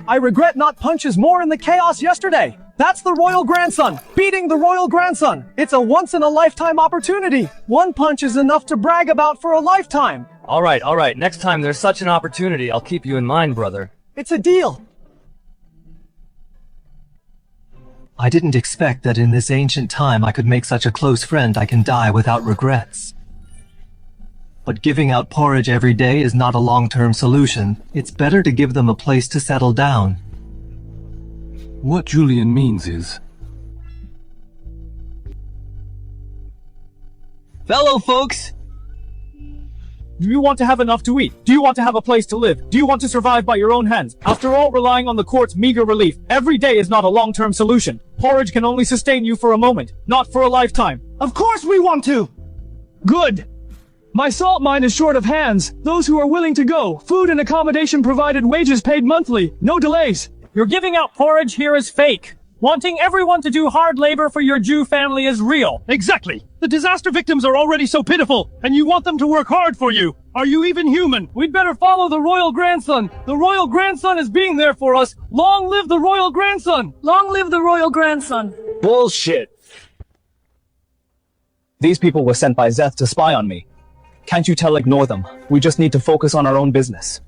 I regret not punches more in the chaos yesterday. That's the royal grandson. Beating the royal grandson. It's a once-in-a-lifetime opportunity. One punch is enough to brag about for a lifetime. All right. Next time there's such an opportunity, I'll keep you in mind, brother. It's a deal. I didn't expect that in this ancient time I could make such a close friend I can die without regrets. But giving out porridge every day is not a long-term solution. It's better to give them a place to settle down. What Julian means is... Fellow folks! Do you want to have enough to eat? Do you want to have a place to live? Do you want to survive by your own hands? After all, relying on the court's meager relief every day is not a long-term solution. Porridge can only sustain you for a moment, not for a lifetime. Of course we want to! Good! My salt mine is short of hands. Those who are willing to go. Food and accommodation provided, wages paid monthly. No delays. Your giving out porridge here is fake. Wanting everyone to do hard labor for your Jew family is real. Exactly. The disaster victims are already so pitiful, and you want them to work hard for you. Are you even human? We'd better follow the royal grandson. The royal grandson is being there for us. Long live the royal grandson! Long live the royal grandson. Bullshit. These people were sent by Zeth to spy on me. Can't you tell ignore them? We just need to focus on our own business.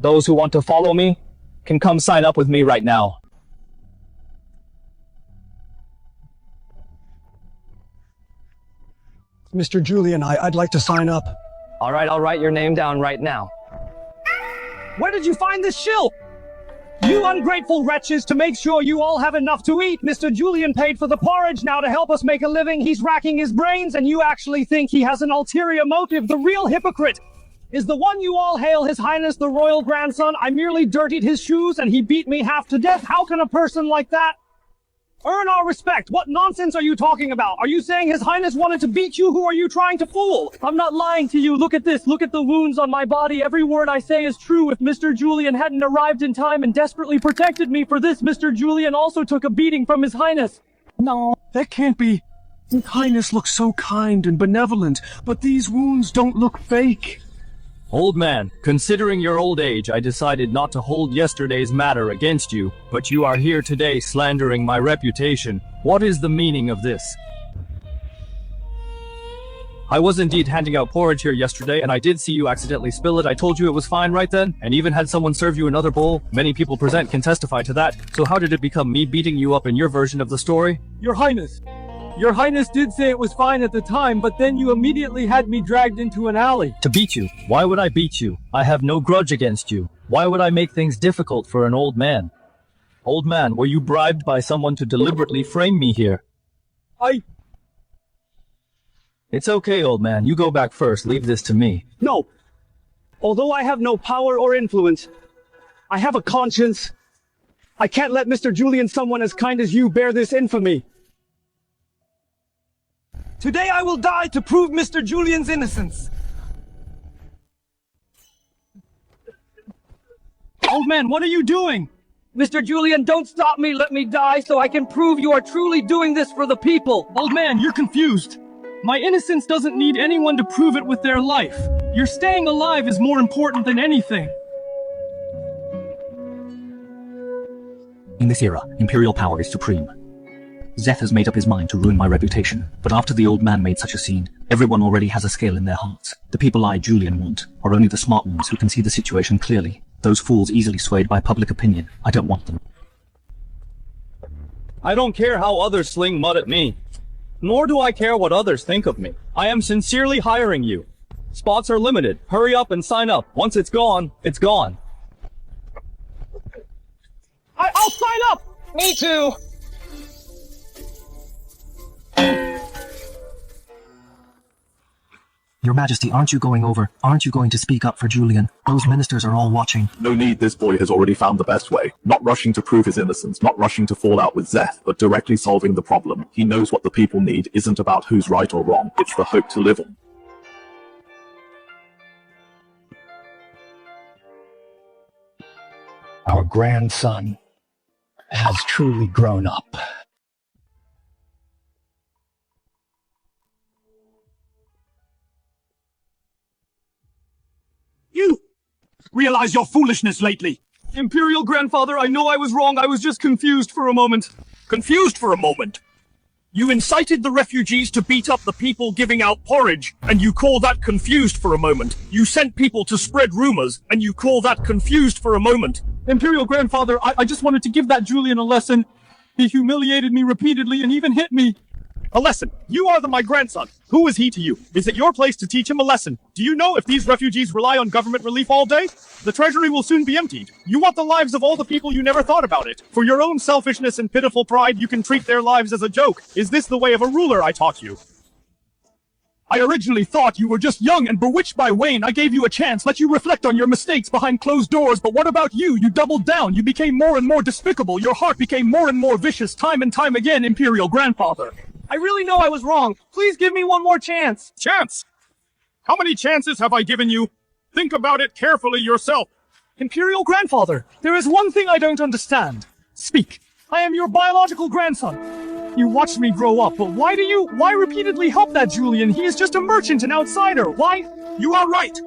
Those who want to follow me can come sign up with me right now. Mr. Julian, I'd like to sign up. All right, I'll write your name down right now. Where did you find this shill? You ungrateful wretches, to make sure you all have enough to eat. Mr. Julian paid for the porridge. Now to help us make a living, he's racking his brains, and you actually think he has an ulterior motive. The real hypocrite is the one you all hail, His Highness the Royal Grandson. I merely dirtied his shoes and he beat me half to death. How can a person like that earn our respect? What nonsense are you talking about? Are you saying His Highness wanted to beat you? Who are you trying to fool? I'm not lying to you. Look at this. Look at the wounds on my body. Every word I say is true. If Mr. Julian hadn't arrived in time and desperately protected me for this, Mr. Julian also took a beating from His Highness. No, that can't be. His Highness looks so kind and benevolent, but these wounds don't look fake. Old man, considering your old age, I decided not to hold yesterday's matter against you, but you are here today slandering my reputation. What is the meaning of this? I was indeed handing out porridge here yesterday, and I did see you accidentally spill it. I told you it was fine right then, and even had someone serve you another bowl. Many people present can testify to that. So how did it become me beating you up in your version of the story? Your Highness. Your Highness did say it was fine at the time, but then you immediately had me dragged into an alley. To beat you? Why would I beat you? I have no grudge against you. Why would I make things difficult for an old man? Old man, were you bribed by someone to deliberately frame me here? It's okay, old man. You go back first. Leave this to me. No. Although I have no power or influence, I have a conscience. I can't let Mr. Julian, someone as kind as you, bear this infamy. Today I will die to prove Mr. Julian's innocence. Old man, what are you doing? Mr. Julian, don't stop me. Let me die so I can prove you are truly doing this for the people. Old man, you're confused. My innocence doesn't need anyone to prove it with their life. Your staying alive is more important than anything. In this era, imperial power is supreme. Zeth has made up his mind to ruin my reputation, but after the old man made such a scene, everyone already has a scale in their hearts. The people I, Julian, want are only the smart ones who can see the situation clearly. Those fools easily swayed by public opinion. I don't want them. I don't care how others sling mud at me. Nor do I care what others think of me. I am sincerely hiring you. Spots are limited. Hurry up and sign up. Once it's gone, it's gone. I'll sign up! Me too! Your Majesty, aren't you going to speak up for Julian? Those ministers are all watching. No need, this boy has already found the best way. Not rushing to prove his innocence, not rushing to fall out with Zeth, but directly solving the problem. He knows what the people need isn't about who's right or wrong, it's the hope to live on. Our grandson has truly grown up. You realize your foolishness lately. Imperial Grandfather, I know I was wrong. I was just confused for a moment. Confused for a moment? You incited the refugees to beat up the people giving out porridge, and you call that confused for a moment. You sent people to spread rumors, and you call that confused for a moment. Imperial Grandfather, I just wanted to give that Julian a lesson. He humiliated me repeatedly and even hit me. A lesson? You are my grandson. Who is he to you? Is it your place to teach him a lesson? Do you know if these refugees rely on government relief all day? The treasury will soon be emptied. You want the lives of all the people you never thought about it. For your own selfishness and pitiful pride, you can treat their lives as a joke. Is this the way of a ruler I taught you? I originally thought you were just young and bewitched by Wayne. I gave you a chance, let you reflect on your mistakes behind closed doors, but what about you? You doubled down. You became more and more despicable. Your heart became more and more vicious time and time again, Imperial Grandfather. I really know I was wrong. Please give me one more chance. Chance? How many chances have I given you? Think about it carefully yourself. Imperial Grandfather, there is one thing I don't understand. Speak. I am your biological grandson. You watched me grow up, but why repeatedly help that Julian? He is just a merchant, an outsider. Why? You are right.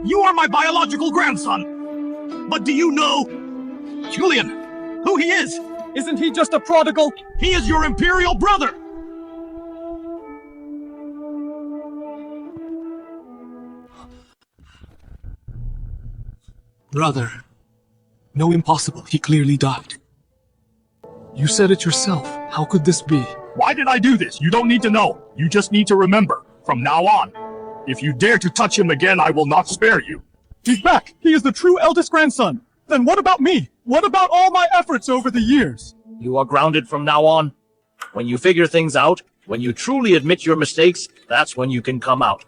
You are my biological grandson. But do you know, Julian, who he is? Isn't he just a prodigal? He is your imperial brother. Brother. No, impossible. He clearly died. You said it yourself. How could this be? Why did I do this? You don't need to know. You just need to remember, from now on, if you dare to touch him again, I will not spare you. He's back! He is the true eldest grandson! Then what about me? What about all my efforts over the years? You are grounded from now on. When you figure things out, when you truly admit your mistakes, that's when you can come out.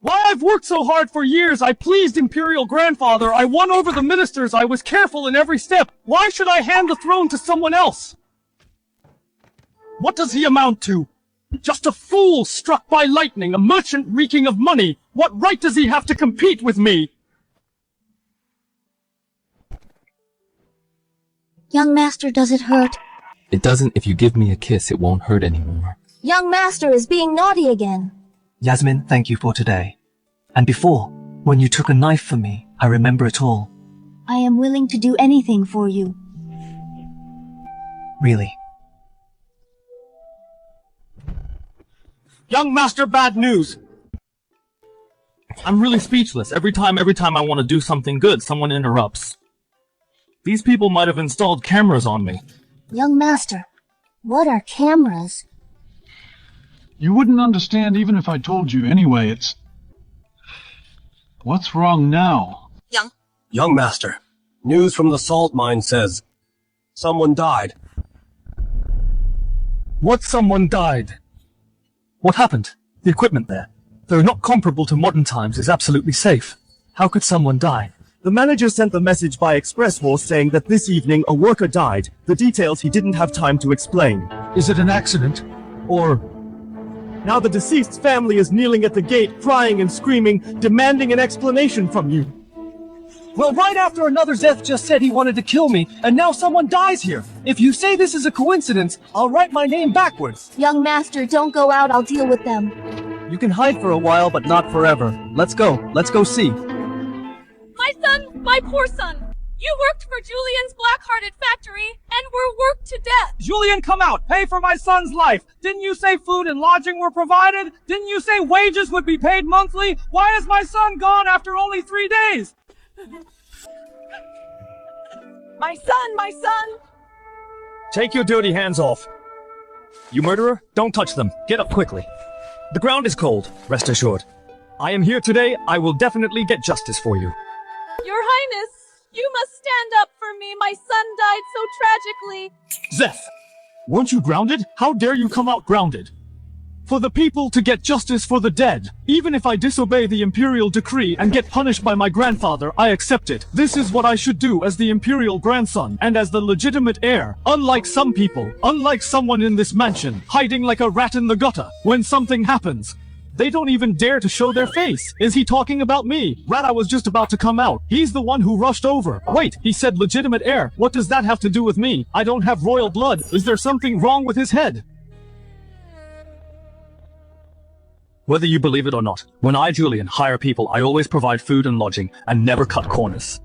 Why I've worked so hard for years, I pleased Imperial Grandfather, I won over the ministers, I was careful in every step. Why should I hand the throne to someone else? What does he amount to? Just a fool struck by lightning, a merchant reeking of money. What right does he have to compete with me? Young master, does it hurt? It doesn't. If you give me a kiss, it won't hurt anymore. Young master is being naughty again. Yasmin, thank you for today. And before, when you took a knife for me, I remember it all. I am willing to do anything for you. Really. Young master, bad news! I'm really speechless. Every time I want to do something good, someone interrupts. These people might have installed cameras on me. Young master, what are cameras? You wouldn't understand even if I told you. Anyway, it's... What's wrong now? Young master, news from the salt mine says someone died. What someone died? What happened? The equipment there, though not comparable to modern times, is absolutely safe. How could someone die? The manager sent the message by express horse saying that this evening a worker died. The details he didn't have time to explain. Is it an accident? Or... Now the deceased's family is kneeling at the gate, crying and screaming, demanding an explanation from you. Well, right after another Zeth just said he wanted to kill me, and now someone dies here. If you say this is a coincidence, I'll write my name backwards. Young master, don't go out, I'll deal with them. You can hide for a while, but not forever. Let's go see. My son, my poor son. You worked for Julian's black-hearted factory, and were worked to death. Julian, come out! Pay for my son's life! Didn't you say food and lodging were provided? Didn't you say wages would be paid monthly? Why is my son gone after only 3 days? My son! Take your dirty hands off. You murderer, don't touch them. Get up quickly. The ground is cold, rest assured. I am here today, I will definitely get justice for you. Your Highness, you must stand up for me. My son died so tragically. Zeth! Weren't you grounded? How dare you come out grounded? For the people to get justice for the dead. Even if I disobey the imperial decree and get punished by my grandfather, I accept it. This is what I should do as the imperial grandson and as the legitimate heir. Unlike some people, unlike someone in this mansion, hiding like a rat in the gutter. When something happens, they don't even dare to show their face. Is he talking about me? Rat, I was just about to come out. He's the one who rushed over. Wait, he said legitimate heir. What does that have to do with me? I don't have royal blood. Is there something wrong with his head? Whether you believe it or not, when I, Julian, hire people, I always provide food and lodging and never cut corners.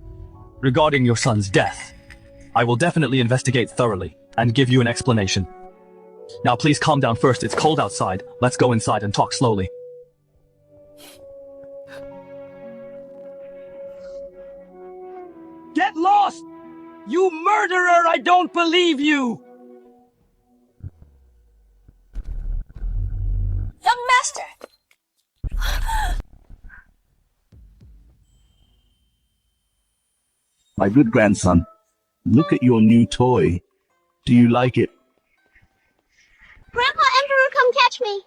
Regarding your son's death, I will definitely investigate thoroughly and give you an explanation. Now please calm down first, it's cold outside. Let's go inside and talk slowly. Get lost! You murderer, I don't believe you! Young master! My good grandson, look at your new toy. Do you like it? Grandpa Emperor, come catch me.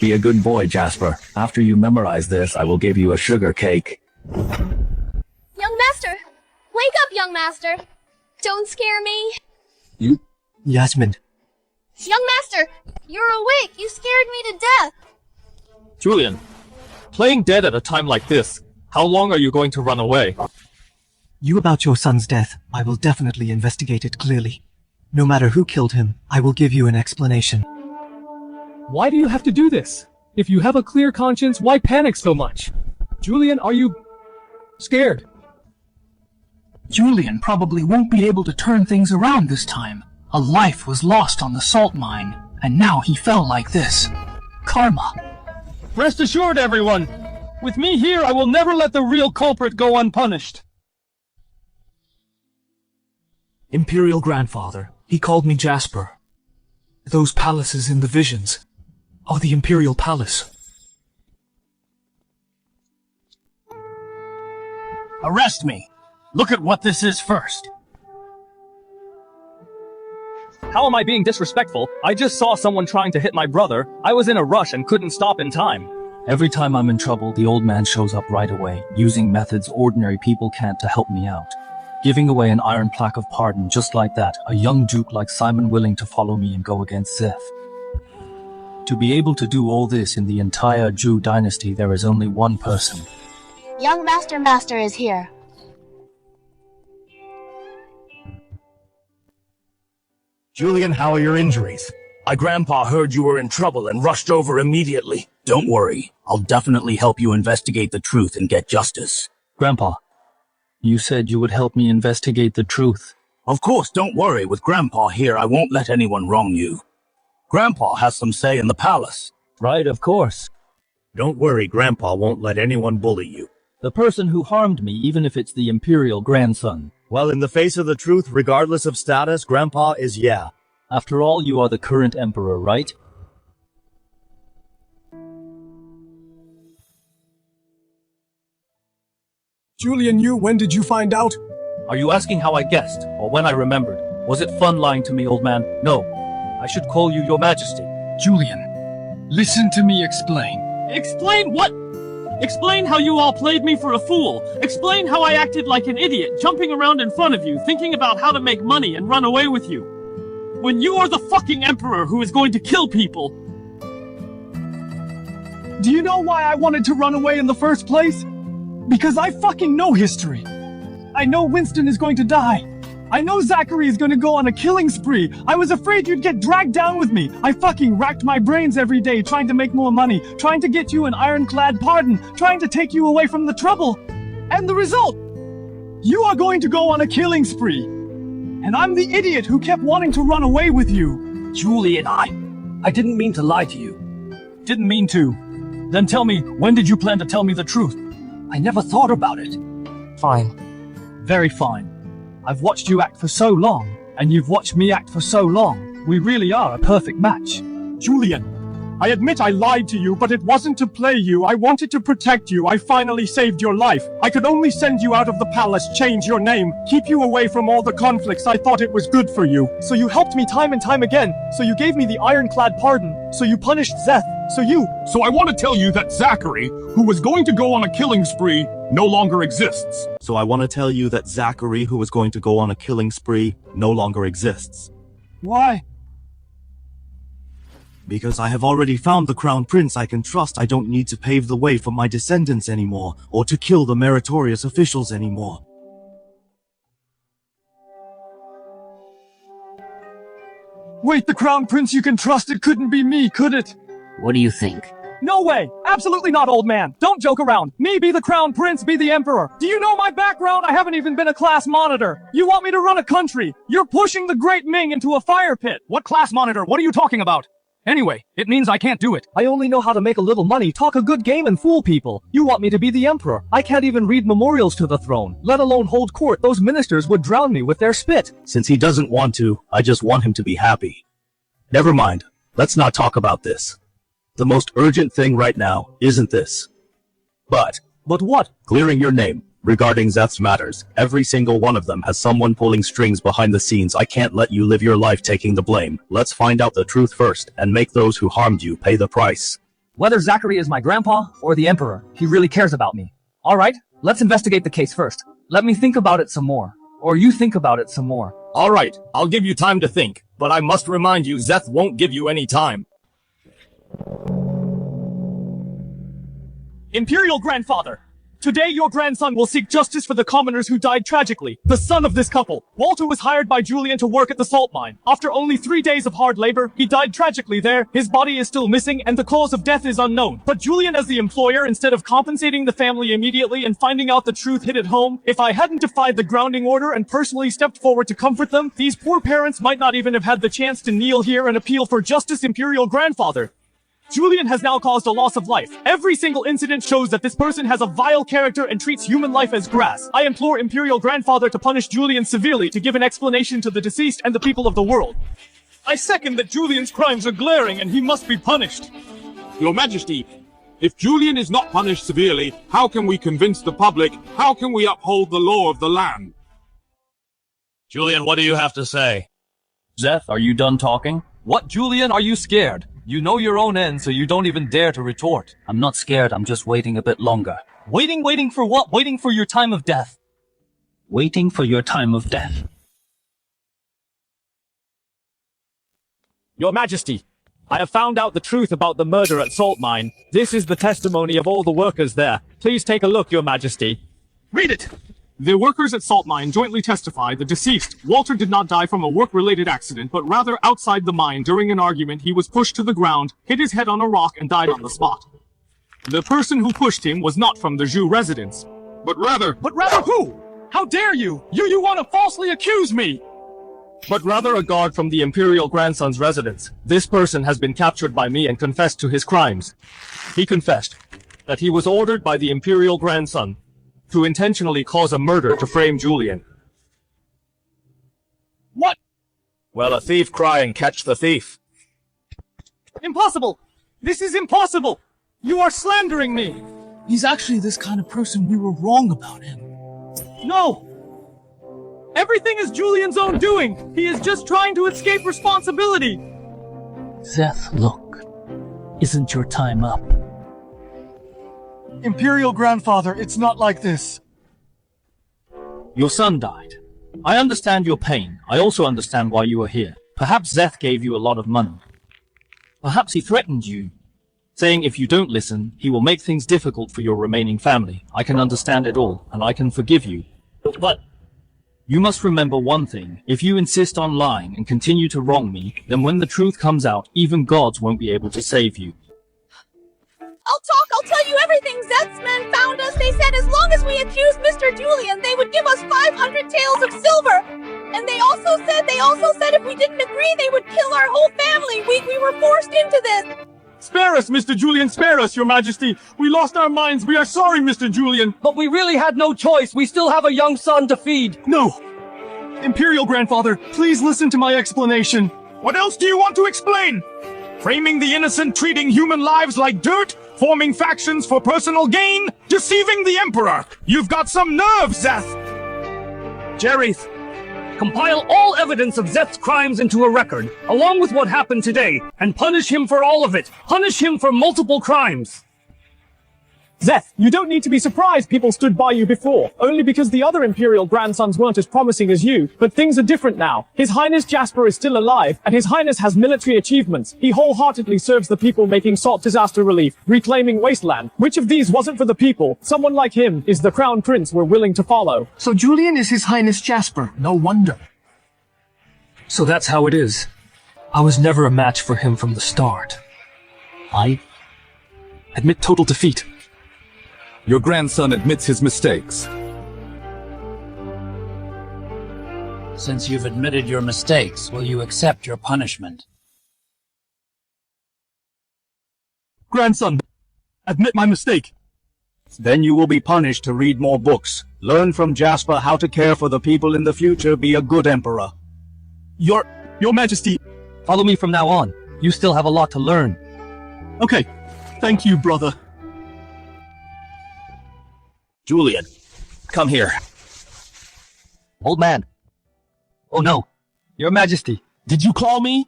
Be a good boy, Jasper. After you memorize this, I will give you a sugar cake. Young master, Wake up, young master. Don't scare me. You? Yasmin. Young master, you're awake. You scared me to death. Julian, playing dead at a time like this, how long are you going to run away? You about your son's death, I will definitely investigate it clearly. No matter who killed him, I will give you an explanation. Why do you have to do this? If you have a clear conscience, why panic so much? Julian, are you scared? Julian probably won't be able to turn things around this time. A life was lost on the salt mine, and now he fell like this. Karma. Rest assured, everyone. With me here, I will never let the real culprit go unpunished. Imperial Grandfather, he called me Jasper. Those palaces in the visions are the Imperial Palace. Arrest me. Look at what this is first. How am I being disrespectful? I just saw someone trying to hit my brother. I was in a rush and couldn't stop in time. Every time I'm in trouble, the old man shows up right away, using methods ordinary people can't to help me out. Giving away an iron plaque of pardon just like that, a young duke like Simon willing to follow me and go against Zeth. To be able to do all this in the entire Jew dynasty, there is only one person. Young Master is here. Julian, how are your injuries? My grandpa heard you were in trouble and rushed over immediately. Don't worry, I'll definitely help you investigate the truth and get justice. Grandpa, you said you would help me investigate the truth. Of course, don't worry. With Grandpa here, I won't let anyone wrong you. Grandpa has some say in the palace. Right, of course. Don't worry, Grandpa won't let anyone bully you. The person who harmed me, even if it's the Imperial grandson. Well, in the face of the truth, regardless of status, Grandpa is yeah. After all, you are the current emperor, right? Julian, when did you find out? Are you asking how I guessed, or when I remembered? Was it fun lying to me, old man? No. I should call you your majesty. Julian, listen to me explain. Explain what? Explain how you all played me for a fool. Explain how I acted like an idiot, jumping around in front of you, thinking about how to make money and run away with you. When you are the fucking emperor who is going to kill people. Do you know why I wanted to run away in the first place? Because I fucking know history. I know Winston is going to die. I know Zachary is going to go on a killing spree. I was afraid you'd get dragged down with me. I fucking racked my brains every day trying to make more money, trying to get you an ironclad pardon, trying to take you away from the trouble. And the result? You are going to go on a killing spree. And I'm the idiot who kept wanting to run away with you. Julian, I didn't mean to lie to you. Didn't mean to. Then tell me, when did you plan to tell me the truth? I never thought about it. Fine. Very fine. I've watched you act for so long, and you've watched me act for so long. We really are a perfect match. Julian, I admit I lied to you, but it wasn't to play you. I wanted to protect you. I finally saved your life. I could only send you out of the palace, change your name, keep you away from all the conflicts. I thought it was good for you. So you helped me time and time again. So you gave me the ironclad pardon. So you punished Zeth. So I want to tell you that Zachary, who was going to go on a killing spree, no longer exists. So I want to tell you that Zachary, who was going to go on a killing spree, no longer exists. Why? Because I have already found the crown prince I can trust. I don't need to pave the way for my descendants anymore, or to kill the meritorious officials anymore. Wait, the crown prince you can trust? It couldn't be me, could it? What do you think? No way! Absolutely not, old man! Don't joke around! Me be the crown prince, be the emperor! Do you know my background? I haven't even been a class monitor! You want me to run a country! You're pushing the great Ming into a fire pit! What class monitor? What are you talking about? Anyway, it means I can't do it. I only know how to make a little money, talk a good game, and fool people. You want me to be the emperor. I can't even read memorials to the throne, let alone hold court. Those ministers would drown me with their spit. Since he doesn't want to, I just want him to be happy. Never mind. Let's not talk about this. The most urgent thing right now isn't this. But what? Clearing your name. Regarding Zeth's matters, every single one of them has someone pulling strings behind the scenes. I can't let you live your life taking the blame. Let's find out the truth first, and make those who harmed you pay the price. Whether Zachary is my grandpa or the emperor, he really cares about me. Alright, let's investigate the case first. Let me think about it some more. Or you think about it some more. Alright, I'll give you time to think, but I must remind you Zeth won't give you any time. Imperial Grandfather, today your grandson will seek justice for the commoners who died tragically. The son of this couple, Walter, was hired by Julian to work at the salt mine. After only 3 days of hard labor, he died tragically there. His body is still missing and the cause of death is unknown. But Julian, as the employer, instead of compensating the family immediately and finding out the truth hid at home, if I hadn't defied the grounding order and personally stepped forward to comfort them, these poor parents might not even have had the chance to kneel here and appeal for justice. Imperial Grandfather, Julian has now caused a loss of life. Every single incident shows that this person has a vile character and treats human life as grass. I implore Imperial Grandfather to punish Julian severely to give an explanation to the deceased and the people of the world. I second that Julian's crimes are glaring and he must be punished. Your Majesty, if Julian is not punished severely, how can we convince the public? How can we uphold the law of the land? Julian, what do you have to say? Zeth, are you done talking? What, Julian, are you scared? You know your own end, so you don't even dare to retort. I'm not scared, I'm just waiting a bit longer. Waiting for what? Waiting for your time of death. Waiting for your time of death. Your Majesty, I have found out the truth about the murder at Salt Mine. This is the testimony of all the workers there. Please take a look, Your Majesty. Read it! The workers at Salt Mine jointly testify the deceased, Walter, did not die from a work-related accident, but rather outside the mine during an argument he was pushed to the ground, hit his head on a rock, and died on the spot. The person who pushed him was not from the Zhu residence, but rather who? How dare you? You want to falsely accuse me? But rather a guard from the Imperial Grandson's residence. This person has been captured by me and confessed to his crimes. He confessed that he was ordered by the Imperial Grandson to intentionally cause a murder to frame Julian. What? Well, a thief cry and catch the thief. Impossible! This is impossible! You are slandering me! He's actually this kind of person. We were wrong about him. No! Everything is Julian's own doing! He is just trying to escape responsibility! Zeth, look. Isn't your time up? Imperial Grandfather, it's not like this. Your son died. I understand your pain. I also understand why you are here. Perhaps Zeth gave you a lot of money. Perhaps he threatened you, saying if you don't listen, he will make things difficult for your remaining family. I can understand it all, and I can forgive you. But you must remember one thing. If you insist on lying and continue to wrong me, then when the truth comes out, even gods won't be able to save you. I'll tell you everything. Zeth's men found us. They said as long as we accused Mr. Julian, they would give us 500 taels of silver. And they also said if we didn't agree, they would kill our whole family. We were forced into this. Spare us, Mr. Julian, spare us, Your Majesty. We lost our minds. We are sorry, Mr. Julian. But we really had no choice. We still have a young son to feed. No. Imperial Grandfather, please listen to my explanation. What else do you want to explain? Framing the innocent, treating human lives like dirt? Forming factions for personal gain? Deceiving the Emperor? You've got some nerve, Zeth! Jerryth, compile all evidence of Zeth's crimes into a record, along with what happened today, and punish him for all of it. Punish him for multiple crimes. Zeth, you don't need to be surprised people stood by you before, only because the other Imperial grandsons weren't as promising as you. But things are different now. His Highness Jasper is still alive, and His Highness has military achievements. He wholeheartedly serves the people, making salt disaster relief, reclaiming wasteland. Which of these wasn't for the people? Someone like him is the Crown Prince we're willing to follow. So Julian is His Highness Jasper. No wonder. So that's how it is. I was never a match for him from the start. I admit total defeat. Your grandson admits his mistakes. Since you've admitted your mistakes, will you accept your punishment? Grandson, admit my mistake. Then you will be punished to read more books. Learn from Jasper how to care for the people in the future. Be a good emperor. Your Majesty. Follow me from now on. You still have a lot to learn. Okay. Thank you, brother. Julian, come here. Old man. Oh no. Your Majesty. Did you call me?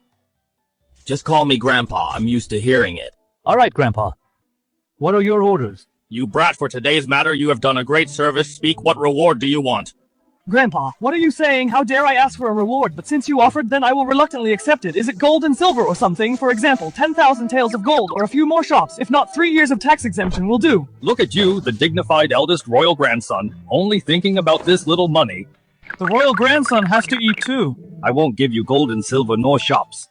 Just call me Grandpa. I'm used to hearing it. All right, Grandpa. What are your orders? You brat, for today's matter, you have done a great service. Speak, what reward do you want? Grandpa, what are you saying? How dare I ask for a reward? But since you offered, then I will reluctantly accept it. Is it gold and silver or something? For example, 10,000 taels of gold or a few more shops. If not, 3 years of tax exemption will do. Look at you, the dignified eldest royal grandson, only thinking about this little money. The royal grandson has to eat too. I won't give you gold and silver nor shops.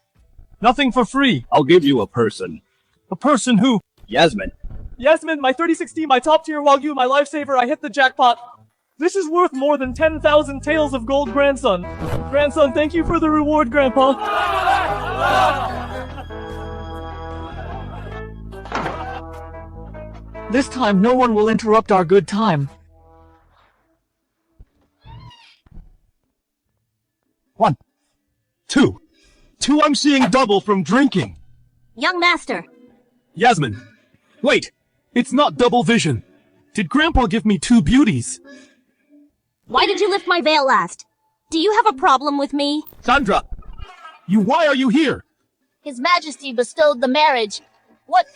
Nothing for free. I'll give you a person. A person who? Yasmin. Yasmin, my 3060, my top tier Wagyu, my lifesaver, I hit the jackpot. This is worth more than 10,000 taels of gold, grandson. Grandson, thank you for the reward, Grandpa. This time, no one will interrupt our good time. One. Two. I'm seeing double from drinking. Young master. Yasmin. Wait. It's not double vision. Did Grandpa give me 2 beauties? Why did you lift my veil last? Do you have a problem with me? Sandra! Why are you here? His Majesty bestowed the marriage. What?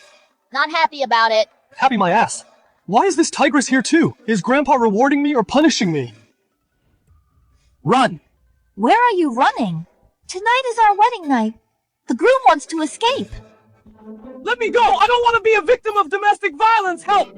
Not happy about it. Happy my ass. Why is this tigress here too? Is Grandpa rewarding me or punishing me? Run! Where are you running? Tonight is our wedding night. The groom wants to escape. Let me go! I don't want to be a victim of domestic violence! Help!